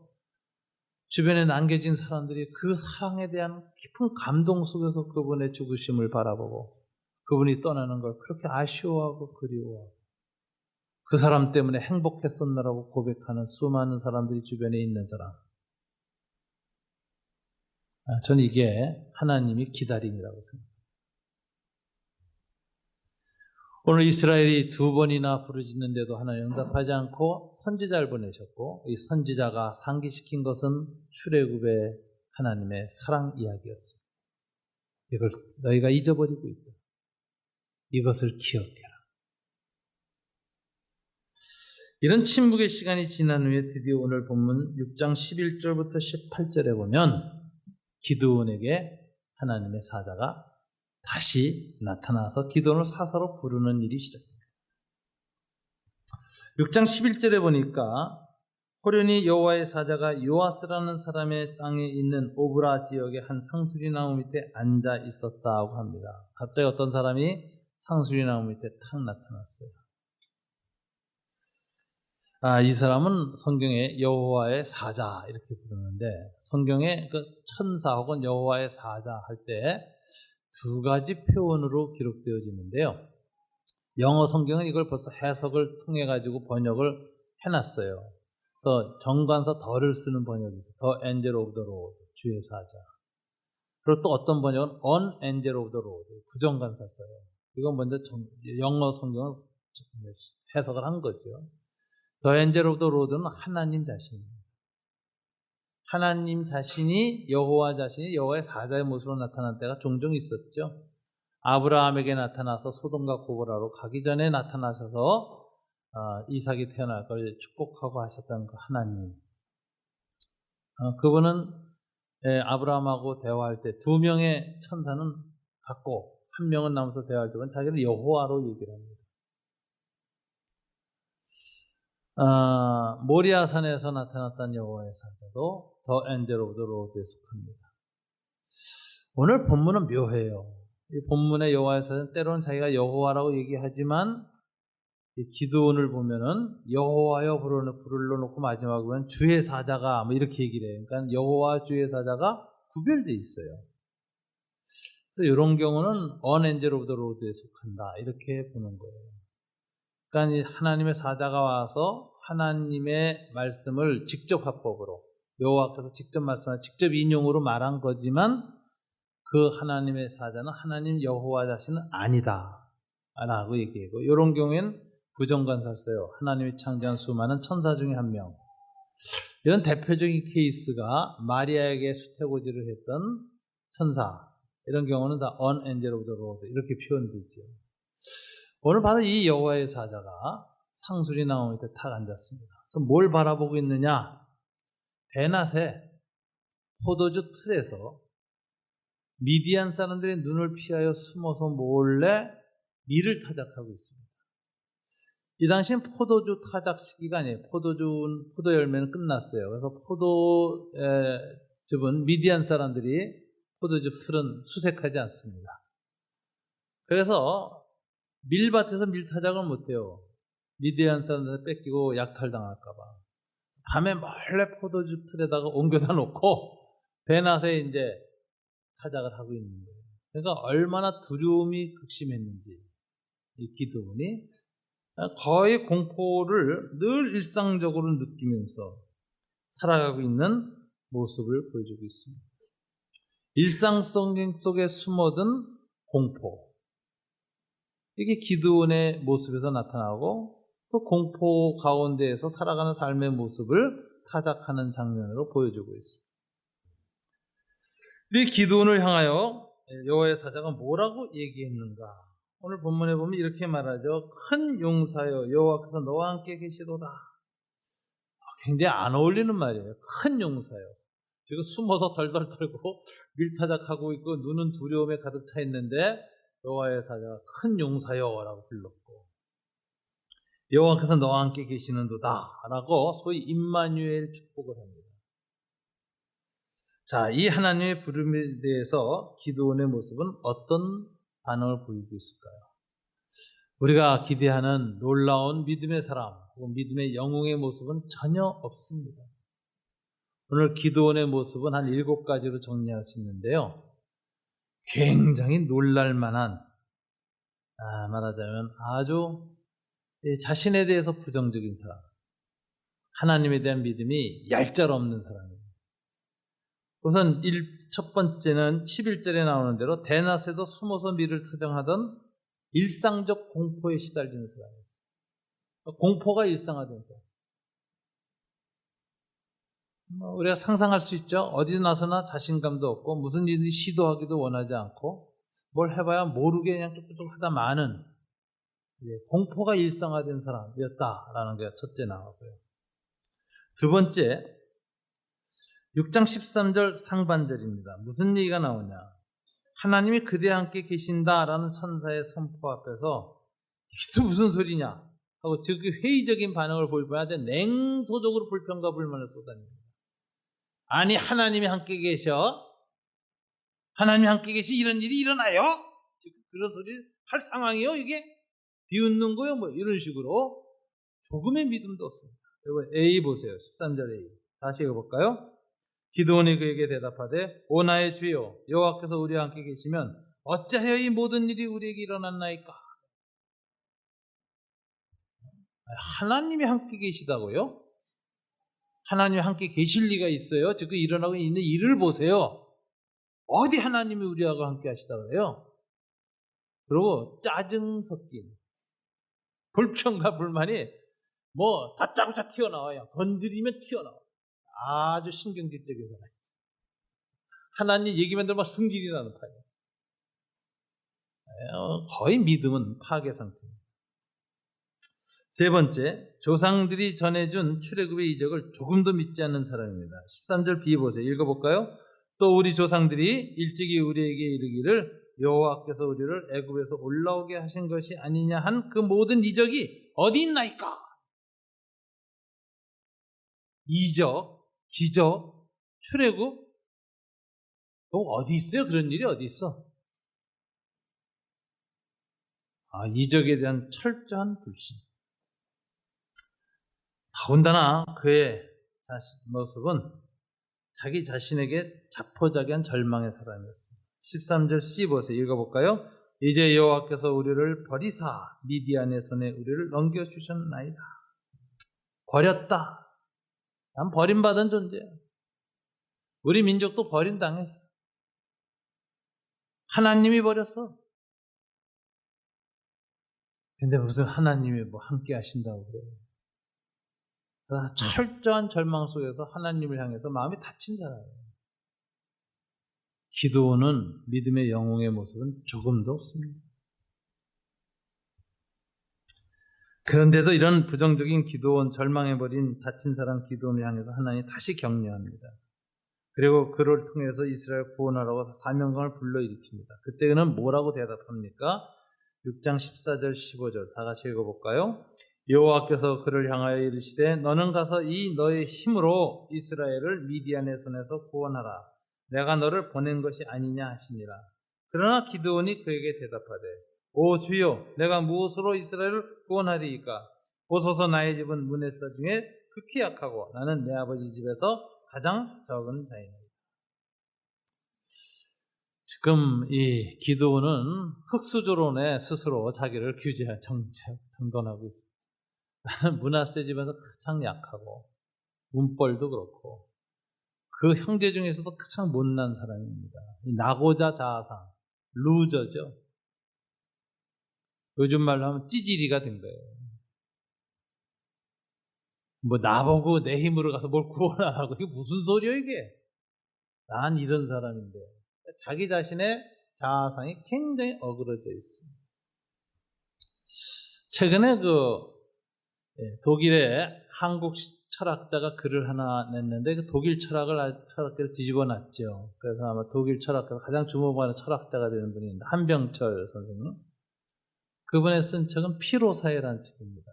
주변에 남겨진 사람들이 그 사랑에 대한 깊은 감동 속에서 그분의 죽으심을 바라보고 그분이 떠나는 걸 그렇게 아쉬워하고 그리워하고 그 사람 때문에 행복했었나라고 고백하는 수많은 사람들이 주변에 있는 사람. 저는 이게 하나님이 기다림이라고 생각합니다. 오늘 이스라엘이 2번이나 부르짖는데도 하나님 응답하지 않고 선지자를 보내셨고 이 선지자가 상기시킨 것은 출애굽의 하나님의 사랑 이야기였어요. 이걸 너희가 잊어버리고 있다. 이것을 기억해라. 이런 침묵의 시간이 지난 후에 드디어 오늘 본문 6장 11절부터 18절에 보면 기드온에게 하나님의 사자가 다시 나타나서 기드온을 사서로 부르는 일이 시작됩니다. 6장 11절에 보니까 호련히 여호와의 사자가 요아스라는 사람의 땅에 있는 오브라 지역의 한 상수리 나무 밑에 앉아 있었다고 합니다. 갑자기 어떤 사람이 상수리 나무 밑에 탁 나타났어요. 이 사람은 성경에 여호와의 사자 이렇게 부르는데, 성경에 그 천사 혹은 여호와의 사자 할 때 두 가지 표현으로 기록되어지는데요. 영어 성경은 이걸 벌써 해석을 통해 가지고 번역을 해놨어요. 그래서 정관사 더를 쓰는 번역이 있어요. The angel of the Lord, 주의 사자. 그리고 또 어떤 번역은 an angel of the Lord, 부정관사 써요. 이건 먼저 영어 성경은 해석을 한 거죠. The angel of the Lord는 하나님 자신입니다. 하나님 자신이, 여호와 자신이 여호와의 사자의 모습으로 나타난 때가 종종 있었죠. 아브라함에게 나타나서 소돔과 고모라로 가기 전에 나타나셔서 이삭이 태어날 걸 축복하고 하셨던 그 하나님. 그분은 아브라함하고 대화할 때 두 명의 천사는 같고 한 명은 남아서 대화할 때는 자기는 여호와로 얘기를 합니다. 모리아산에서 나타났던 여호와의 사자도 더 엔젤 오브 더 로드에 속합니다. 오늘 본문은 묘해요. 이 본문의 여호와의 사자는 때로는 자기가 여호와라고 얘기하지만 이 기드온을 보면은 여호와여 불러놓고 마지막에 보면 주의 사자가 뭐 이렇게 얘기를 해요. 그러니까 여호와 주의 사자가 구별되어 있어요. 그래서 이런 경우는 on angel of the Lord에 속한다 이렇게 보는 거예요. 그러니까 하나님의 사자가 와서 하나님의 말씀을 직접 화법으로 여호와께서 직접 말씀한 직접 인용으로 말한 거지만 그 하나님의 사자는 하나님 여호와 자신은 아니다 라고 얘기하고, 이런 경우에는 부정관사를 써요. 하나님이 창조한 수많은 천사 중에 한 명. 이런 대표적인 케이스가 마리아에게 수태고지를 했던 천사, 이런 경우는 다 on angel of the Lord 이렇게 표현되죠. 오늘 바로 이 여호와의 사자가 상수리 나무 밑에 탁 앉았습니다. 그래서 뭘 바라보고 있느냐? 베낫의 포도주 틀에서 미디안 사람들의 눈을 피하여 숨어서 몰래 밀을 타작하고 있습니다. 이 당시엔 포도주 타작 시기가 아니에요. 포도 열매는 끝났어요. 그래서 포도즙은 미디안 사람들이 포도주 틀은 수색하지 않습니다. 그래서 밀밭에서 밀타작을 못해요. 미디안 사람들 뺏기고 약탈당할까봐. 밤에 몰래 포도주 틀에다가 옮겨다 놓고 베낫에 이제 타작을 하고 있는 거예요. 그러니까 얼마나 두려움이 극심했는지 이 기드온이 거의 공포를 늘 일상적으로 느끼면서 살아가고 있는 모습을 보여주고 있습니다. 일상성 속에 숨어든 공포, 이게 기드온의 모습에서 나타나고 그 공포 가운데에서 살아가는 삶의 모습을 타작하는 장면으로 보여주고 있습니다. 이 기드온을 향하여 여호와의 사자가 뭐라고 얘기했는가? 오늘 본문에 보면 이렇게 말하죠. 큰 용사여 여호와께서 너와 함께 계시도다. 굉장히 안 어울리는 말이에요. 큰 용사여. 지금 숨어서 덜덜 떨고 밀타작하고 있고 눈은 두려움에 가득 차 있는데 여호와의 사자가 큰 용사여라고 불렀고, 여호와께서 너와 함께 계시는도다라고 소위 임마누엘 축복을 합니다. 자, 이 하나님의 부름에 대해서 기드온의 모습은 어떤 반응을 보이고 있을까요? 우리가 기대하는 놀라운 믿음의 사람 혹은 믿음의 영웅의 모습은 전혀 없습니다. 오늘 기드온의 모습은 한 7가지로 정리할 수 있는데요. 굉장히 놀랄만한, 말하자면 아주 자신에 대해서 부정적인 사람, 하나님에 대한 믿음이 얄짤없는 사람입니다. 우선 첫 번째는 11절에 나오는 대로 대낮에도 숨어서 밀을 타정하던 일상적 공포에 시달리는 사람이에요. 공포가 일상화된 사람. 우리가 상상할 수 있죠. 어디 나서나 자신감도 없고 무슨 일을 시도하기도 원하지 않고 뭘 해봐야 모르게 그냥 쭉쭉 하다 마는 공포가 일상화된 사람이었다라는 게 첫째 나오고요. 두 번째, 6장 13절 상반절입니다. 무슨 얘기가 나오냐? 하나님이 그대와 함께 계신다라는 천사의 선포 앞에서 이게 무슨 소리냐? 하고 즉 회의적인 반응을 보일 뻔하되 냉소적으로 불평과 불만을 쏟아냅니다. 아니 하나님이 함께 계셔? 하나님이 함께 계시 이런 일이 일어나요? 그런 소리 할 상황이요 이게? 비웃는 거요? 뭐 이런 식으로 조금의 믿음도 없습니다. 여러분 A 보세요. 13절 A. 다시 읽어볼까요? 기드온이 그에게 대답하되 오 나의 주여 여호와께서 우리와 함께 계시면 어찌하여 이 모든 일이 우리에게 일어났나이까? 하나님이 함께 계시다고요? 하나님이 함께 계실 리가 있어요? 지금 일어나고 있는 일을 보세요. 어디 하나님이 우리하고 함께 하시다 그래요? 그리고 짜증 섞인 불평과 불만이 뭐 다짜고짜 튀어나와요. 건드리면 튀어나와요. 아주 신경질적인 사람. 하나님 얘기만 들으면 승질이 나는 타입. 거의 믿음은 파괴 상태입니다. 세 번째, 조상들이 전해준 출애굽의 이적을 조금도 믿지 않는 사람입니다. 13절 B 보세요. 읽어볼까요? 또 우리 조상들이 일찍이 우리에게 이르기를 여호와께서 우리를 애굽에서 올라오게 하신 것이 아니냐 한 그 모든 이적이 어디 있나이까? 이적, 기적, 출애굽 어디 있어요? 그런 일이 어디 있어? 이적에 대한 철저한 불신. 더군다나 그의 모습은 자기 자신에게 자포자기한 절망의 사람이었습니다. 13절 C 보세요. 읽어볼까요? 이제 여호와께서 우리를 버리사 미디안의 손에 우리를 넘겨주셨나이다. 버렸다. 난 버림받은 존재야. 우리 민족도 버림당했어. 하나님이 버렸어. 근데 무슨 하나님이 뭐 함께 하신다고 그래. 철저한 절망 속에서 하나님을 향해서 마음이 다친 사람이에요. 기드온은 믿음의 영웅의 모습은 조금도 없습니다. 그런데도 이런 부정적인 기드온, 절망해버린 다친 사람 기드온을 향해서 하나님이 다시 격려합니다. 그리고 그를 통해서 이스라엘 구원하라고 사명감을 불러일으킵니다. 그때는 뭐라고 대답합니까? 6장 14절 15절 다 같이 읽어볼까요? 여호와께서 그를 향하여 이르시되 너는 가서 이 너의 힘으로 이스라엘을 미디안의 손에서 구원하라. 내가 너를 보낸 것이 아니냐 하시니라. 그러나 기드온이 그에게 대답하되 오 주여 내가 무엇으로 이스라엘을 구원하리이까? 보소서 나의 집은 문에서 중에 극히 약하고 나는 내 아버지 집에서 가장 적은 자이니라. 지금 이 기드온은 흑수저론에 스스로 자기를 정돈하고 있습니다. 나는 므낫세 집에서 가장 약하고 문벌도 그렇고 그 형제 중에서도 가장 못난 사람입니다. 이 나고자 자아상, 루저죠. 요즘 말로 하면 찌질이가 된 거예요. 뭐 나보고 내 힘으로 가서 뭘 구원하라고 이게 무슨 소리야 이게? 난 이런 사람인데 자기 자신의 자아상이 굉장히 어그러져 있습니다. 최근에 독일의 한국 철학자가 글을 하나 냈는데 그 독일 철학계를 뒤집어 놨죠. 그래서 아마 독일 철학계가 가장 주목받는 철학자가 되는 분이 있는데 한병철 선생님. 그분의 쓴 책은 피로사회라는 책입니다.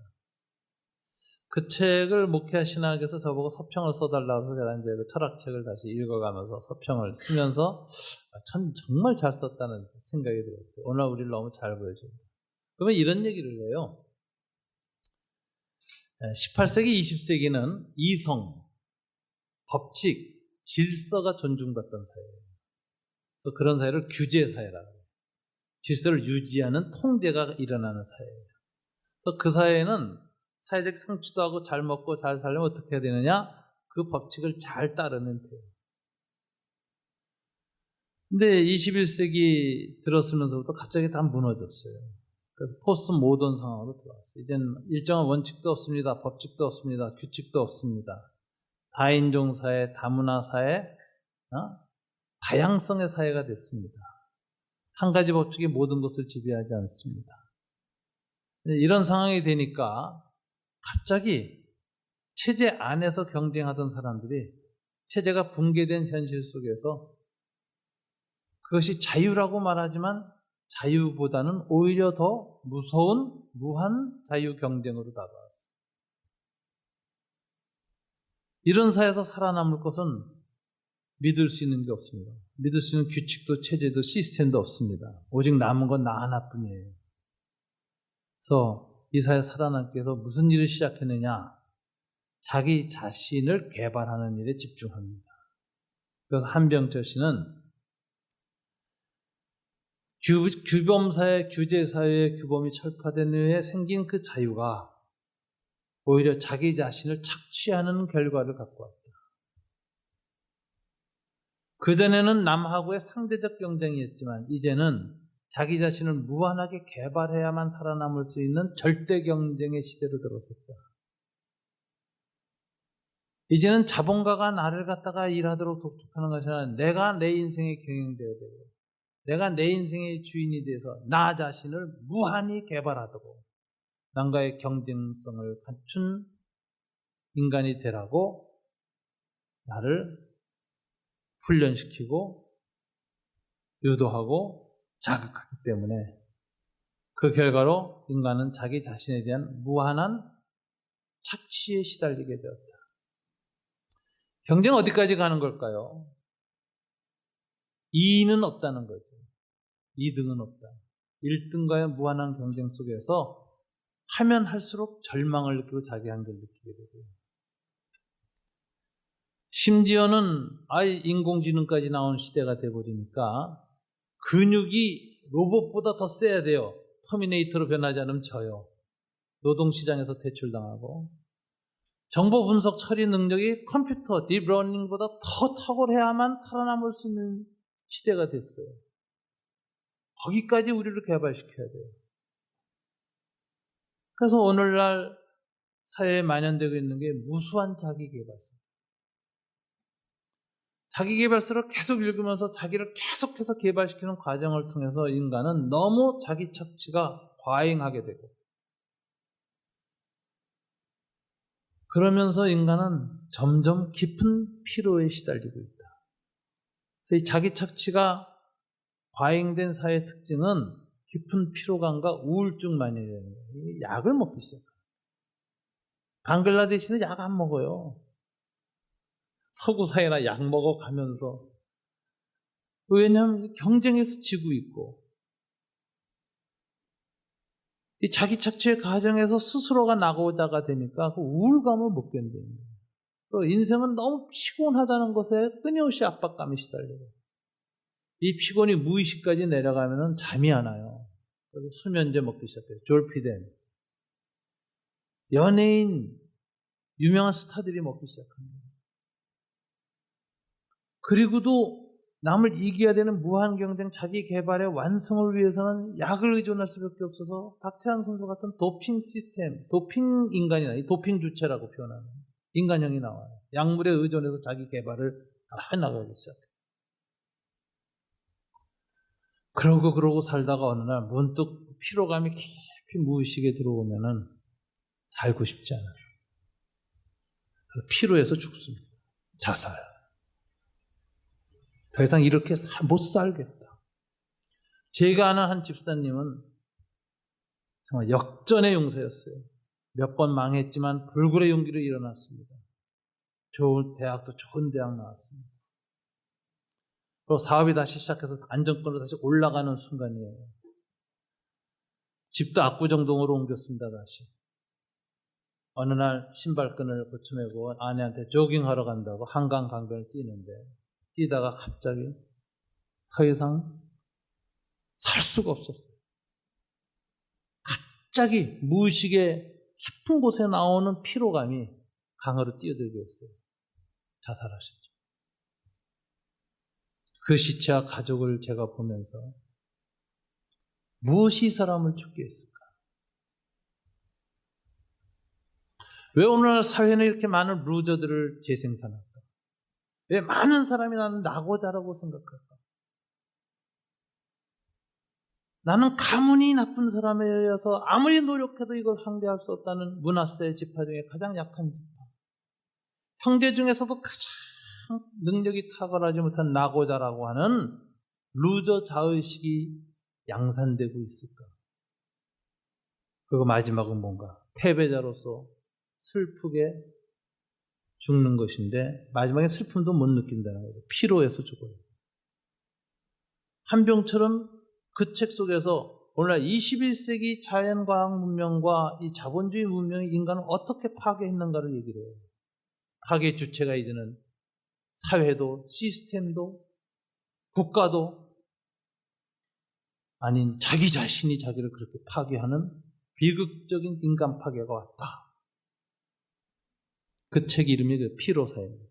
그 책을 목회 신학에서 저보고 서평을 써달라고 해서 제가 이제 그 철학책을 다시 읽어가면서 서평을 쓰면서 정말 잘 썼다는 생각이 들었어요. 오늘 우리를 너무 잘 보여줍니다. 그러면 이런 얘기를 해요. 18세기, 20세기는 이성, 법칙, 질서가 존중받던 사회예요. 그래서 그런 사회를 규제사회라고 해요. 질서를 유지하는 통제가 일어나는 사회예요. 그래서 그 사회에는 사회적 성취도 하고 잘 먹고 잘 살려면 어떻게 해야 되느냐? 그 법칙을 잘 따르면 돼요. 근데 21세기 들어서면서부터 갑자기 다 무너졌어요. 그래서 포스트 모던 상황으로 들어왔어요. 이제는 일정한 원칙도 없습니다. 법칙도 없습니다. 규칙도 없습니다. 다인종 사회, 다문화 사회, 다양성의 사회가 됐습니다. 한 가지 법칙이 모든 것을 지배하지 않습니다. 이런 상황이 되니까 갑자기 체제 안에서 경쟁하던 사람들이 체제가 붕괴된 현실 속에서 그것이 자유라고 말하지만 자유보다는 오히려 더 무서운 무한 자유 경쟁으로 다가왔어요. 이런 사회에서 살아남을 것은 믿을 수 있는 게 없습니다. 믿을 수 있는 규칙도 체제도 시스템도 없습니다. 오직 남은 건 나 하나뿐이에요. 그래서 이 사회에 살아남기 위해서 무슨 일을 시작했느냐? 자기 자신을 개발하는 일에 집중합니다. 그래서 한병철 씨는 규범사회, 규제사회의 규범이 철파된 후에 생긴 그 자유가 오히려 자기 자신을 착취하는 결과를 갖고 왔다. 그전에는 남하고의 상대적 경쟁이었지만 이제는 자기 자신을 무한하게 개발해야만 살아남을 수 있는 절대 경쟁의 시대로 들어섰다. 이제는 자본가가 나를 갖다가 일하도록 독촉하는 것이 아니라 내가 내 인생의 경영되어야 되고 내가 내 인생의 주인이 돼서 나 자신을 무한히 개발하도록 남과의 경쟁성을 갖춘 인간이 되라고 나를 훈련시키고 유도하고 자극하기 때문에 그 결과로 인간은 자기 자신에 대한 무한한 착취에 시달리게 되었다. 경쟁은 어디까지 가는 걸까요? 2위는 없다는 거죠. 2등은 없다. 1등과의 무한한 경쟁 속에서 하면 할수록 절망을 느끼고 자기 한계를 느끼게 되고요. 심지어는 인공지능까지 나온 시대가 돼버리니까 근육이 로봇보다 더 세야 돼요. 터미네이터로 변하지 않으면 져요. 노동시장에서 퇴출당하고 정보 분석 처리 능력이 컴퓨터, 딥러닝보다 더 탁월해야만 살아남을 수 있는 시대가 됐어요. 거기까지 우리를 개발시켜야 돼요. 그래서 오늘날 사회에 만연되고 있는 게 무수한 자기개발서. 자기개발서를 계속 읽으면서 자기를 계속해서 개발시키는 과정을 통해서 인간은 너무 자기 착취가 과잉하게 되고 그러면서 인간은 점점 깊은 피로에 시달리고 있다. 그래서 이 자기 착취가 과잉된 사회의 특징은 깊은 피로감과 우울증만이 되는 거예요. 약을 먹기 시작해요. 방글라데시는 약 안 먹어요. 서구 사회나 약 먹어가면서. 왜냐하면 경쟁에서 지고 있고 이 자기 착취의 과정에서 스스로가 나고자가 되니까 그 우울감을 못 견디는 거예요. 또 인생은 너무 피곤하다는 것에 끊임없이 압박감이 시달려요. 이 피곤이 무의식까지 내려가면 잠이 안 와요. 그래서 수면제 먹기 시작해요. 졸피뎀. 연예인, 유명한 스타들이 먹기 시작합니다. 그리고도 남을 이겨야 되는 무한 경쟁, 자기 개발의 완성을 위해서는 약을 의존할 수밖에 없어서 박태환 선수 같은 도핑 시스템, 도핑 인간이나 이 도핑 주체라고 표현하는 인간형이 나와요. 약물에 의존해서 자기 개발을 해나가기 시작해요. 그러고 살다가 어느 날 문득 피로감이 깊이 무의식에 들어오면은 살고 싶지 않아요. 피로해서 죽습니다. 자살. 더 이상 이렇게 못 살겠다. 제가 아는 한 집사님은 정말 역전의 용사였어요. 몇 번 망했지만 불굴의 용기로 일어났습니다. 좋은 대학도 좋은 대학 나왔습니다. 그리고 사업이 다시 시작해서 안정권으로 다시 올라가는 순간이에요. 집도 압구정동으로 옮겼습니다. 다시. 어느 날 신발끈을 고쳐매고 아내한테 조깅하러 간다고 한강 강변을 뛰는데 뛰다가 갑자기 더 이상 살 수가 없었어요. 갑자기 무의식의 깊은 곳에 나오는 피로감이 강으로 뛰어들게 했어요. 자살하셨죠. 그 시체와 가족을 제가 보면서 무엇이 이 사람을 죽게 했을까? 왜 오늘날 사회는 이렇게 많은 루저들을 재생산할까? 왜 많은 사람이 나는 낙오자라고 생각할까? 나는 가문이 나쁜 사람이어서 아무리 노력해도 이걸 상대할 수 없다는 므낫세 지파 중에 가장 약한 지파. 형제 중에서도 가장 능력이 탁월하지 못한 나고자라고 하는 루저 자의식이 양산되고 있을까? 그리고 마지막은 뭔가? 패배자로서 슬프게 죽는 것인데 마지막에 슬픔도 못 느낀다는 거죠. 피로해서 죽어요. 한병철은 그 책 속에서 오늘날 21세기 자연과학 문명과 이 자본주의 문명이 인간을 어떻게 파괴했는가를 얘기를 해요. 파괴 주체가 이제는 사회도 시스템도 국가도 아닌 자기 자신이 자기를 그렇게 파괴하는 비극적인 인간 파괴가 왔다. 그 책 이름이 그 피로사입니다.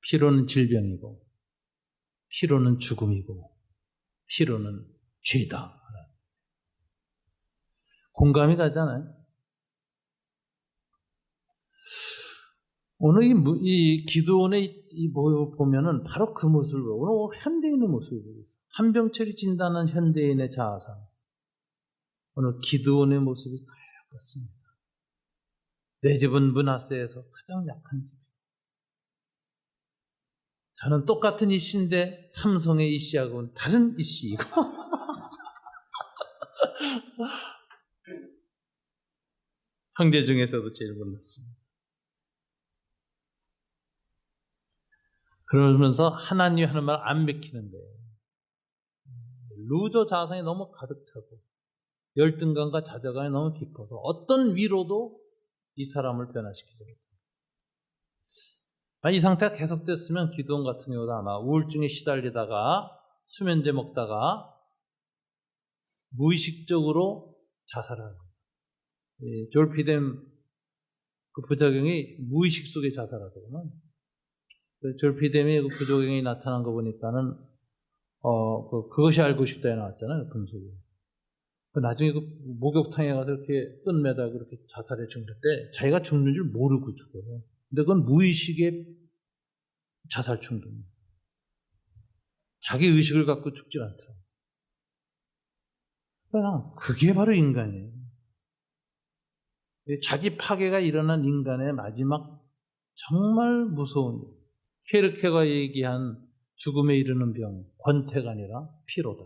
피로는 질병이고 피로는 죽음이고 피로는 죄다. 공감이 가잖아요. 오늘 이 기도원의 이 모습을 보면은 바로 그 모습을 보고 오늘 현대인의 모습을 보고 있어요. 한병철이 진단한 현대인의 자아상. 오늘 기도원의 모습이 똑같습니다. 내 집은 므낫세에서 가장 약한 집. 저는 똑같은 이씨인데 삼성의 이씨하고는 다른 이씨이고 형제 중에서도 제일 못났습니다. 그러면서 하나님이 하는 말 안 믿기는 거예요. 루저 자상이 너무 가득 차고 열등감과 좌절감이 너무 깊어서 어떤 위로도 이 사람을 변화시키지 못합니다. 이 상태가 계속됐으면 기도원 같은 경우도 아마 우울증에 시달리다가 수면제 먹다가 무의식적으로 자살하는 거예요. 졸피뎀 그 부작용이 무의식 속에 자살하더구나. 졸피뎀이 그 부작용이 나타난 거 보니까는 그것이 알고 싶다에 나왔잖아요, 분석이. 나중에 그 목욕탕에 가서 이렇게 끈매다 그렇게 자살해 죽는데 자기가 죽는 줄 모르고 죽어요. 근데 그건 무의식의 자살 충동이에요. 자기 의식을 갖고 죽지 않더라고요. 그냥 그게 바로 인간이에요. 자기 파괴가 일어난 인간의 마지막 정말 무서운 일. 케르케가 얘기한 죽음에 이르는 병, 권태가 아니라 피로다.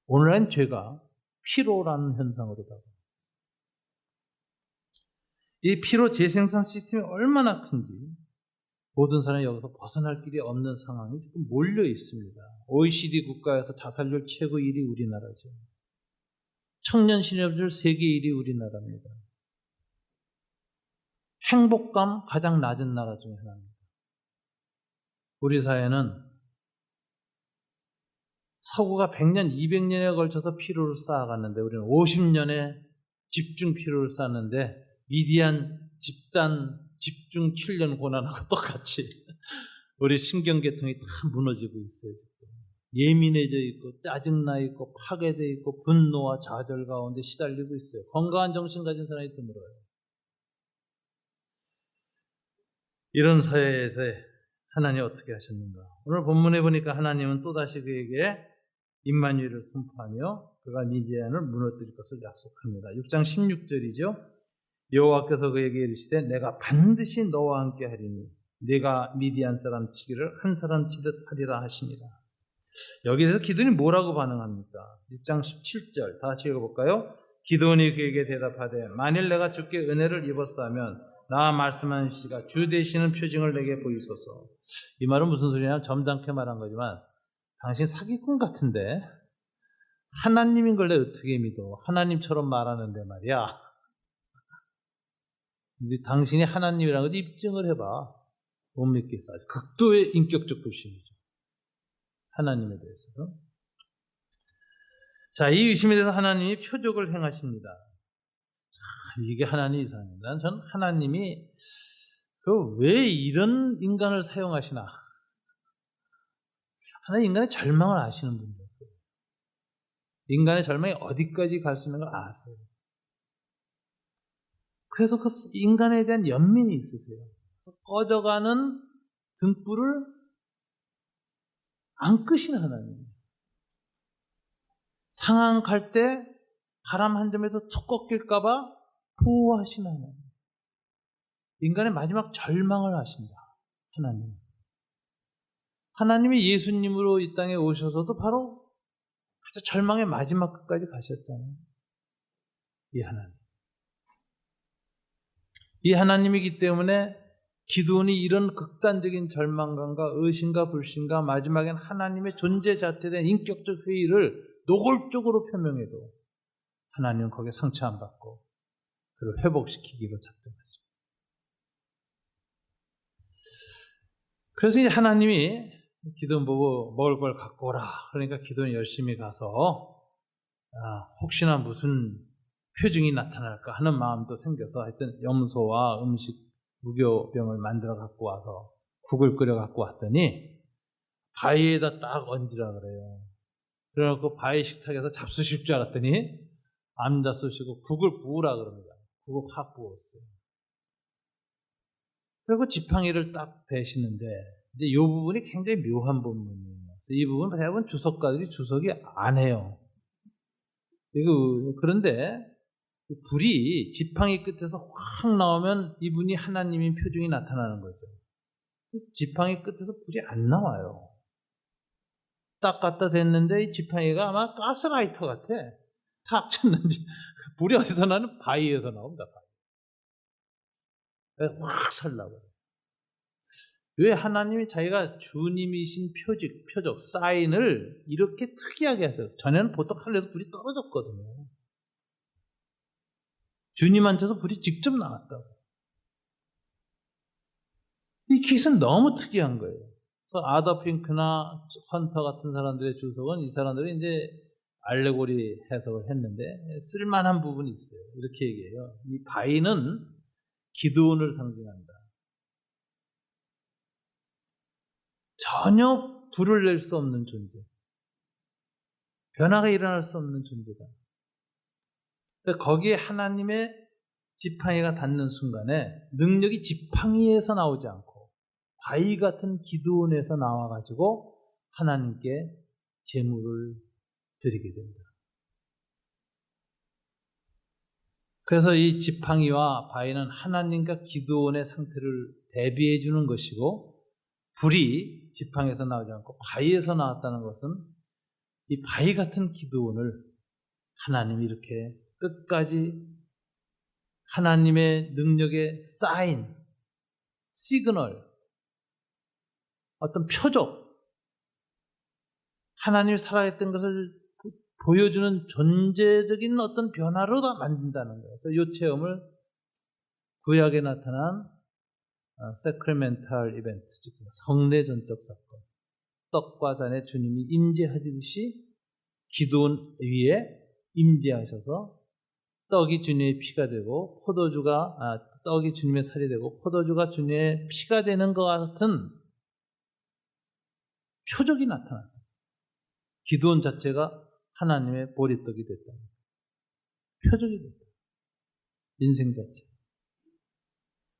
오늘날 죄가 피로라는 현상으로 다가옵니다. 이 피로 재생산 시스템이 얼마나 큰지 모든 사람이 여기서 벗어날 길이 없는 상황이 지금 몰려 있습니다. OECD 국가에서 자살률 최고 1위 우리나라죠. 청년 실업률 세계 1위 우리나라입니다. 행복감 가장 낮은 나라 중에 하나입니다. 우리 사회는 서구가 100년, 200년에 걸쳐서 피로를 쌓아갔는데 우리는 50년에 집중 피로를 쌓았는데 미디안 집단 집중 7년 고난하고 똑같이 우리 신경계통이 다 무너지고 있어요. 지금. 예민해져 있고 짜증나 있고 파괴되어 있고 분노와 좌절 가운데 시달리고 있어요. 건강한 정신 가진 사람이 드물어요. 이런 사회에서 하나님이 어떻게 하셨는가? 오늘 본문에 보니까 하나님은 또다시 그에게 임마누엘을 선포하며 그가 미디안을 무너뜨릴 것을 약속합니다. 6장 16절이죠. 여호와께서 그에게 이르시되 내가 반드시 너와 함께 하리니 네가 미디안 사람 치기를 한 사람 치듯 하리라 하시니라. 여기에서 기도원이 뭐라고 반응합니까? 6장 17절 다 같이 읽어볼까요? 기도원이 그에게 대답하되 만일 내가 주께 은혜를 입었사면 나와 말씀하는 씨가 주 되시는 표징을 내게 보이소서. 이 말은 무슨 소리냐? 점잖게 말한 거지만 당신 사기꾼 같은데 하나님인 걸 내가 어떻게 믿어? 하나님처럼 말하는데 말이야. 근데 당신이 하나님이라는 걸 입증을 해봐. 못 믿겠어. 아주 극도의 인격적 불신이죠. 하나님에 대해서. 자, 이 의심에 대해서 하나님이 표적을 행하십니다. 이게 하나님 이상입니다. 전 하나님이 왜 이런 인간을 사용하시나? 하나님 인간의 절망을 아시는 분이에요. 인간의 절망이 어디까지 갈 수 있는 걸 아세요. 그래서 그 인간에 대한 연민이 있으세요. 꺼져가는 등불을 안 끄시는 하나님. 상한 갈 때 바람 한 점에도 툭 꺾일까봐 보호하시는 하나님. 인간의 마지막 절망을 하신다. 하나님. 하나님이 예수님으로 이 땅에 오셔서도 바로 그 절망의 마지막 끝까지 가셨잖아요. 이 하나님. 이 하나님이기 때문에 기드온이 이런 극단적인 절망감과 의심과 불신과 마지막엔 하나님의 존재 자체에 대한 인격적 회의를 노골적으로 표명해도 하나님은 거기에 상처 안 받고 그를 회복시키기로 작정하십니다. 그래서 이제 하나님이 기드온 보고 먹을 걸 갖고 오라. 그러니까 기드온이 열심히 가서 혹시나 무슨 표징이 나타날까 하는 마음도 생겨서 하여튼 염소와 음식 무교병을 만들어 갖고 와서 국을 끓여 갖고 왔더니 바위에다 딱 얹으라 그래요. 그래갖고 바위 식탁에서 잡수실 줄 알았더니 안 잡수시고 국을 부으라 그럽니다. 국을 확 부었어요. 그리고 지팡이를 딱 대시는데 이제 이 부분이 굉장히 묘한 부분이에요. 이 부분 대부분 주석가들이 주석이 안 해요. 그런데 불이 지팡이 끝에서 확 나오면 이분이 하나님인 표징이 나타나는 거죠. 지팡이 끝에서 불이 안 나와요. 딱 갖다 댔는데 이 지팡이가 아마 가스라이터 같아. 탁 쳤는지 불이 어디서 나는 바위에서 나옵니다. 확 살라고. 왜 하나님이 자기가 주님이신 표적, 사인을 이렇게 특이하게 하세요? 전에는 보통 하늘에서 불이 떨어졌거든요. 주님한테서 불이 직접 나왔다고. 이 케이스는 너무 특이한 거예요. 그래서 아더 핑크나 헌터 같은 사람들의 주석은 이 사람들이 이제 알레고리 해석을 했는데 쓸만한 부분이 있어요. 이렇게 얘기해요. 이 바위는 기드온을 상징한다. 전혀 불을 낼 수 없는 존재. 변화가 일어날 수 없는 존재다. 거기에 하나님의 지팡이가 닿는 순간에 능력이 지팡이에서 나오지 않고 바위 같은 기드온에서 나와가지고 하나님께 제물을 드리게 된다. 그래서 이 지팡이와 바위는 하나님과 기드온의 상태를 대비해 주는 것이고 불이 지팡이에서 나오지 않고 바위에서 나왔다는 것은 이 바위 같은 기드온을 하나님이 이렇게 끝까지 하나님의 능력의 사인, 시그널, 어떤 표적, 하나님이 살아있던 것을 보여주는 존재적인 어떤 변화로 다 만든다는 거예요. 그래서 이 체험을 구약에 나타난 세크레멘탈 이벤트, 즉 성례전적 사건, 떡과 잔에 주님이 임재하듯이 기드온 위에 임재하셔서 떡이 주님의 피가 되고 떡이 주님의 살이 되고 포도주가 주님의 피가 되는 것 같은 표적이 나타났다. 기드온 자체가 하나님의 보리떡이 됐다. 표적이 됐다. 인생 자체.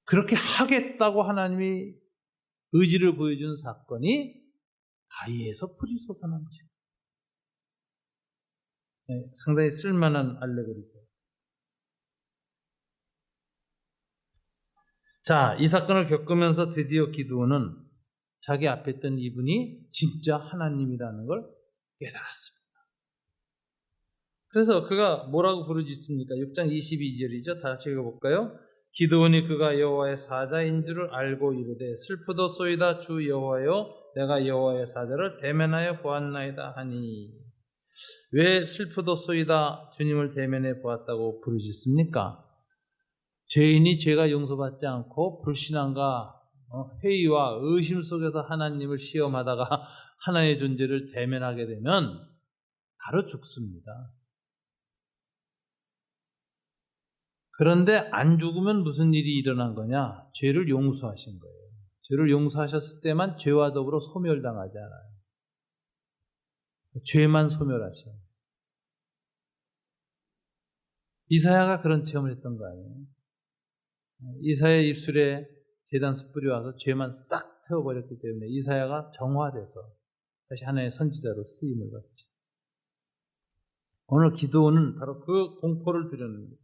그렇게 하겠다고 하나님이 의지를 보여준 사건이 바위에서 풀이 솟아난 것입니다. 네, 상당히 쓸만한 알레고리죠. 자, 이 사건을 겪으면서 드디어 기드온은 자기 앞에 있던 이분이 진짜 하나님이라는 걸 깨달았습니다. 그래서 그가 뭐라고 부르짖습니까? 6장 22절이죠. 다 같이 읽어볼까요? 기드온이 그가 여호와의 사자인 줄을 알고 이르되 슬프도소이다 주 여호와여 내가 여호와의 사자를 대면하여 보았나이다 하니. 왜 슬프도소이다 주님을 대면해 보았다고 부르짖습니까? 죄인이 죄가 용서받지 않고 불신앙과 회의와 의심 속에서 하나님을 시험하다가 하나님의 존재를 대면하게 되면 바로 죽습니다. 그런데 안 죽으면 무슨 일이 일어난 거냐? 죄를 용서하신 거예요. 죄를 용서하셨을 때만 죄와 더불어 소멸당하지 않아요. 죄만 소멸하셔요. 이사야가 그런 체험을 했던 거 아니에요? 이사야의 입술에 제단 숯불이 와서 죄만 싹 태워버렸기 때문에 이사야가 정화돼서 다시 하나님의 선지자로 쓰임을 받죠. 오늘 기도는 바로 그 공포를 드러냅니다.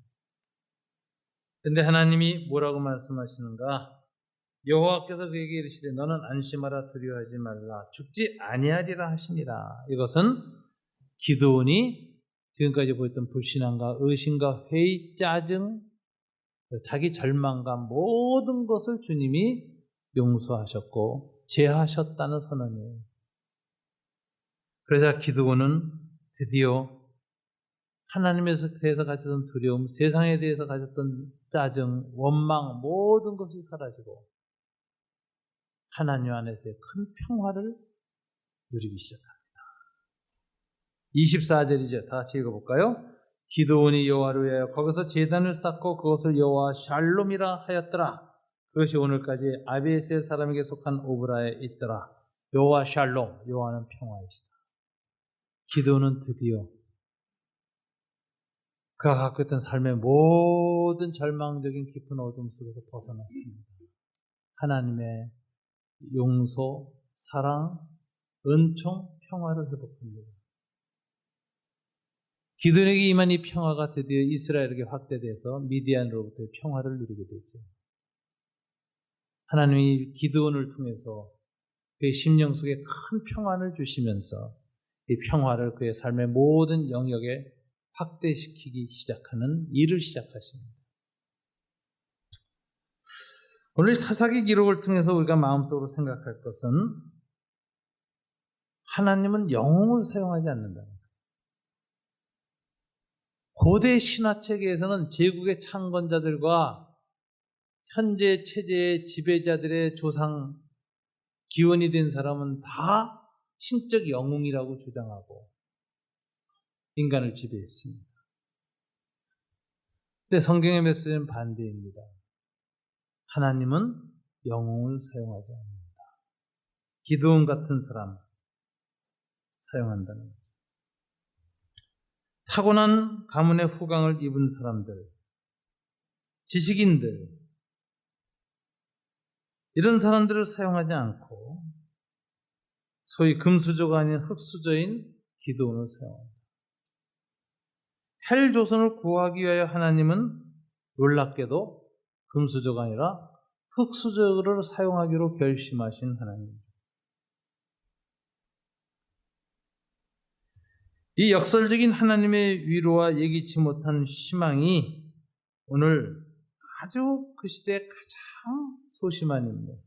그런데 하나님이 뭐라고 말씀하시는가? 여호와께서 그에게 이르시되 너는 안심하라 두려워하지 말라 죽지 아니하리라 하십니다. 이것은 기드온이 지금까지 보였던 불신앙과 의심과 회의, 짜증, 자기 절망감 모든 것을 주님이 용서하셨고 제하셨다는 선언이에요. 그러자 기드온은 드디어 하나님에 대해서 가졌던 두려움, 세상에 대해서 가졌던 짜증, 원망 모든 것이 사라지고 하나님 안에서의 큰 평화를 누리기 시작합니다. 24절이죠. 다 같이 읽어볼까요? 기드온이 여호와를 위하여 거기서 제단을 쌓고 그것을 여호와 샬롬이라 하였더라. 그것이 오늘까지 아비에셀 사람에게 속한 오브라에 있더라. 여호와 샬롬, 여호와는 평화이시다. 기드온은 드디어 그가 갖고 있던 삶의 모든 절망적인 깊은 어둠 속에서 벗어났습니다. 하나님의 용서, 사랑, 은총, 평화를 회복합니다. 기드온에게 임한 이 평화가 드디어 이스라엘에게 확대돼서 미디안으로부터의 평화를 누리게 되죠. 하나님이 기드온을 통해서 그의 심령 속에 큰 평안을 주시면서 이 평화를 그의 삶의 모든 영역에 확대시키기 시작하는 일을 시작하십니다. 오늘 사사기 기록을 통해서 우리가 마음속으로 생각할 것은 하나님은 영웅을 사용하지 않는다. 고대 신화체계에서는 제국의 창건자들과 현재 체제의 지배자들의 조상 기원이 된 사람은 다 신적 영웅이라고 주장하고 인간을 지배했습니다. 근데 성경의 메시지는 반대입니다. 하나님은 영웅을 사용하지 않는다. 기드온 같은 사람 사용한다는 거죠. 타고난 가문의 후광을 입은 사람들, 지식인들, 이런 사람들을 사용하지 않고 소위 금수저가 아닌 흙수저인 기드온을 사용합니다. 헬 조선을 구하기 위하여 하나님은 놀랍게도 금수저가 아니라 흙수저를 사용하기로 결심하신 하나님. 이 역설적인 하나님의 위로와 예기치 못한 희망이 오늘 아주 그 시대에 가장 소심한 인물,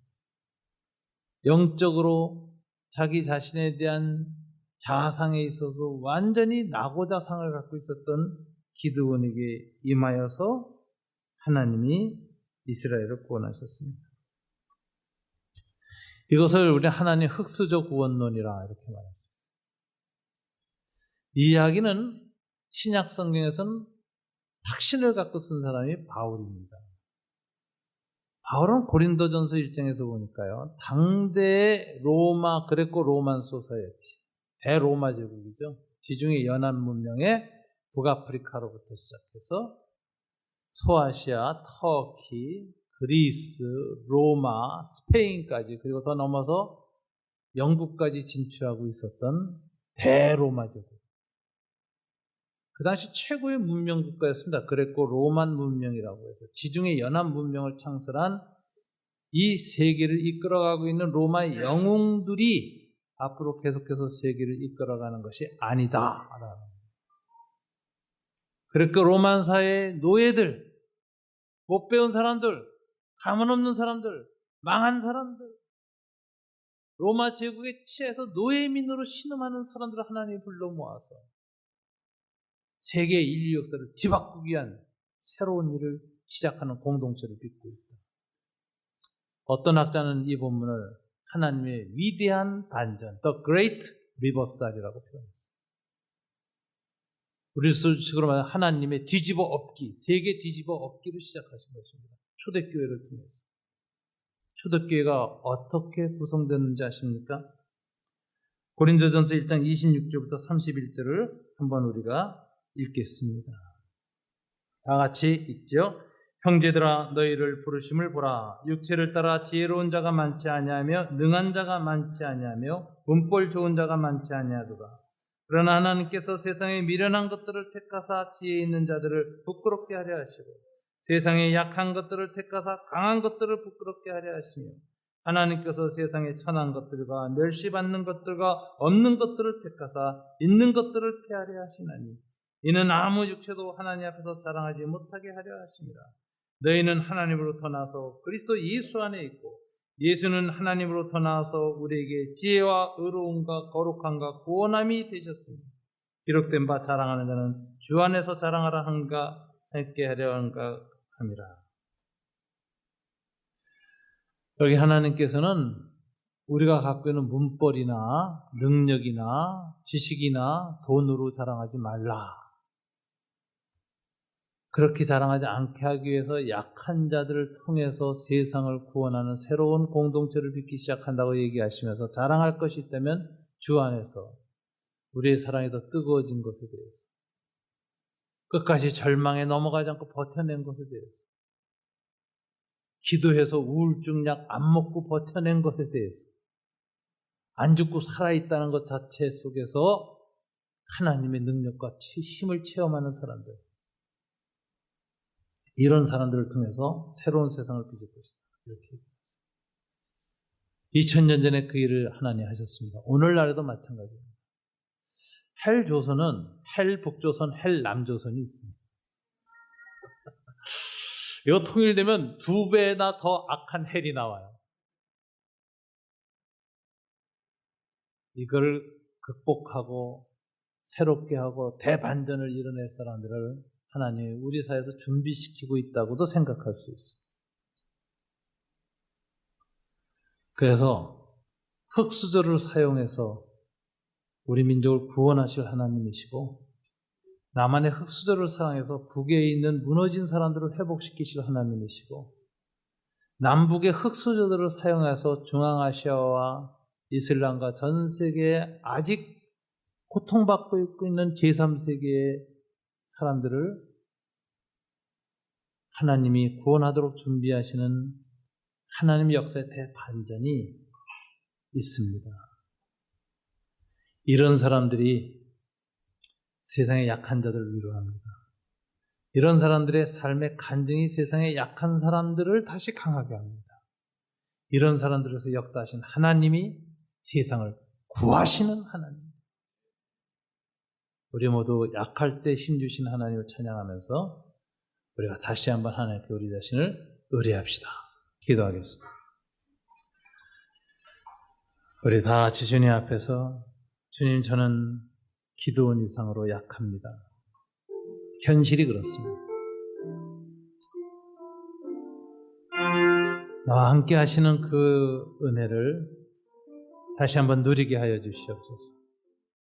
영적으로 자기 자신에 대한 자아상에 있어서 완전히 낙오자상을 갖고 있었던 기드온에게 임하여서 하나님이 이스라엘을 구원하셨습니다. 이것을 우리는 하나님의 흙수저 구원론이라 이렇게 말합니다. 이 이야기는 신약 성경에서는 확신을 갖고 쓴 사람이 바울입니다. 바울은 고린도전서 1장에서 보니까요, 당대의 로마, 그레코 로만 소사이어티, 대로마 제국이죠. 지중해 연안 문명의 북아프리카로부터 시작해서 소아시아, 터키, 그리스, 로마, 스페인까지, 그리고 더 넘어서 영국까지 진출하고 있었던 대로마 제국. 그 당시 최고의 문명 국가였습니다. 그레코 로만 문명이라고 해서 지중해 연안 문명을 창설한 이 세계를 이끌어가고 있는 로마의 영웅들이 앞으로 계속해서 세계를 이끌어가는 것이 아니다. 그레코 로만 사회의 노예들, 못 배운 사람들, 가문 없는 사람들, 망한 사람들, 로마 제국에 취해서 노예민으로 신음하는 사람들을 하나님이 불러 모아서 세계 인류 역사를 뒤바꾸기 위한 새로운 일을 시작하는 공동체를 빚고 있다. 어떤 학자는 이 본문을 하나님의 위대한 반전, The Great Reversal이라고 표현했습니다. 우리 식으로 말하면 하나님의 뒤집어 엎기, 세계 뒤집어 엎기를 시작하신 것입니다. 초대교회를 통해서. 초대교회가 어떻게 구성됐는지 아십니까? 고린도전서 1장 26절부터 31절을 한번 우리가 읽겠습니다. 다 같이 읽죠. 형제들아 너희를 부르심을 보라. 육체를 따라 지혜로운 자가 많지 아니하며 능한 자가 많지 아니하며 문벌 좋은 자가 많지 아니하도다. 그러나 하나님께서 세상의 미련한 것들을 택하사 지혜 있는 자들을 부끄럽게 하려 하시고 세상의 약한 것들을 택하사 강한 것들을 부끄럽게 하려 하시며 하나님께서 세상의 천한 것들과 멸시받는 것들과 없는 것들을 택하사 있는 것들을 폐하려 하시나니 이는 아무 육체도 하나님 앞에서 자랑하지 못하게 하려 하심이라. 너희는 하나님으로부터 나서 그리스도 예수 안에 있고 예수는 하나님으로부터 나와서 우리에게 지혜와 의로움과 거룩함과 구원함이 되셨으니 기록된 바 자랑하는 자는 주 안에서 자랑하라 한가 함께 하려 한가 함이라. 여기 하나님께서는 우리가 갖고 있는 문벌이나 능력이나 지식이나 돈으로 자랑하지 말라. 그렇게 자랑하지 않게 하기 위해서 약한 자들을 통해서 세상을 구원하는 새로운 공동체를 빚기 시작한다고 얘기하시면서 자랑할 것이 있다면 주 안에서 우리의 사랑이 더 뜨거워진 것에 대해서 끝까지 절망에 넘어가지 않고 버텨낸 것에 대해서 기도해서 우울증 약 안 먹고 버텨낸 것에 대해서 안 죽고 살아있다는 것 자체 속에서 하나님의 능력과 힘을 체험하는 사람들, 이런 사람들을 통해서 새로운 세상을 빚을 것이다. 이렇게 2000년 전에 그 일을 하나님 하셨습니다. 오늘날에도 마찬가지입니다. 헬 조선은 헬 북조선, 헬 남조선이 있습니다. 이거 통일되면 2배나 더 악한 헬이 나와요. 이걸 극복하고 새롭게 하고 대반전을 이뤄낼 사람들을 하나님이 우리 사회에서 준비시키고 있다고도 생각할 수 있습니다. 그래서 흙수저를 사용해서 우리 민족을 구원하실 하나님이시고 남한의 흙수저를 사용해서 북에 있는 무너진 사람들을 회복시키실 하나님이시고 남북의 흙수저들을 사용해서 중앙아시아와 이슬람과 전 세계에 아직 고통받고 있고 있는 제3세계의 사람들을 하나님이 구원하도록 준비하시는 하나님의 역사의 대반전이 있습니다. 이런 사람들이 세상의 약한 자들을 위로합니다. 이런 사람들의 삶의 간증이 세상의 약한 사람들을 다시 강하게 합니다. 이런 사람들에서 역사하신 하나님이 세상을 구하시는 하나님. 우리 모두 약할 때 힘주신 하나님을 찬양하면서 우리가 다시 한번 하나님께 우리 자신을 의뢰합시다. 기도하겠습니다. 우리 다 같이 주님 앞에서 주님, 저는 기도원 이상으로 약합니다. 현실이 그렇습니다. 나와 함께 하시는 그 은혜를 다시 한번 누리게 하여 주시옵소서.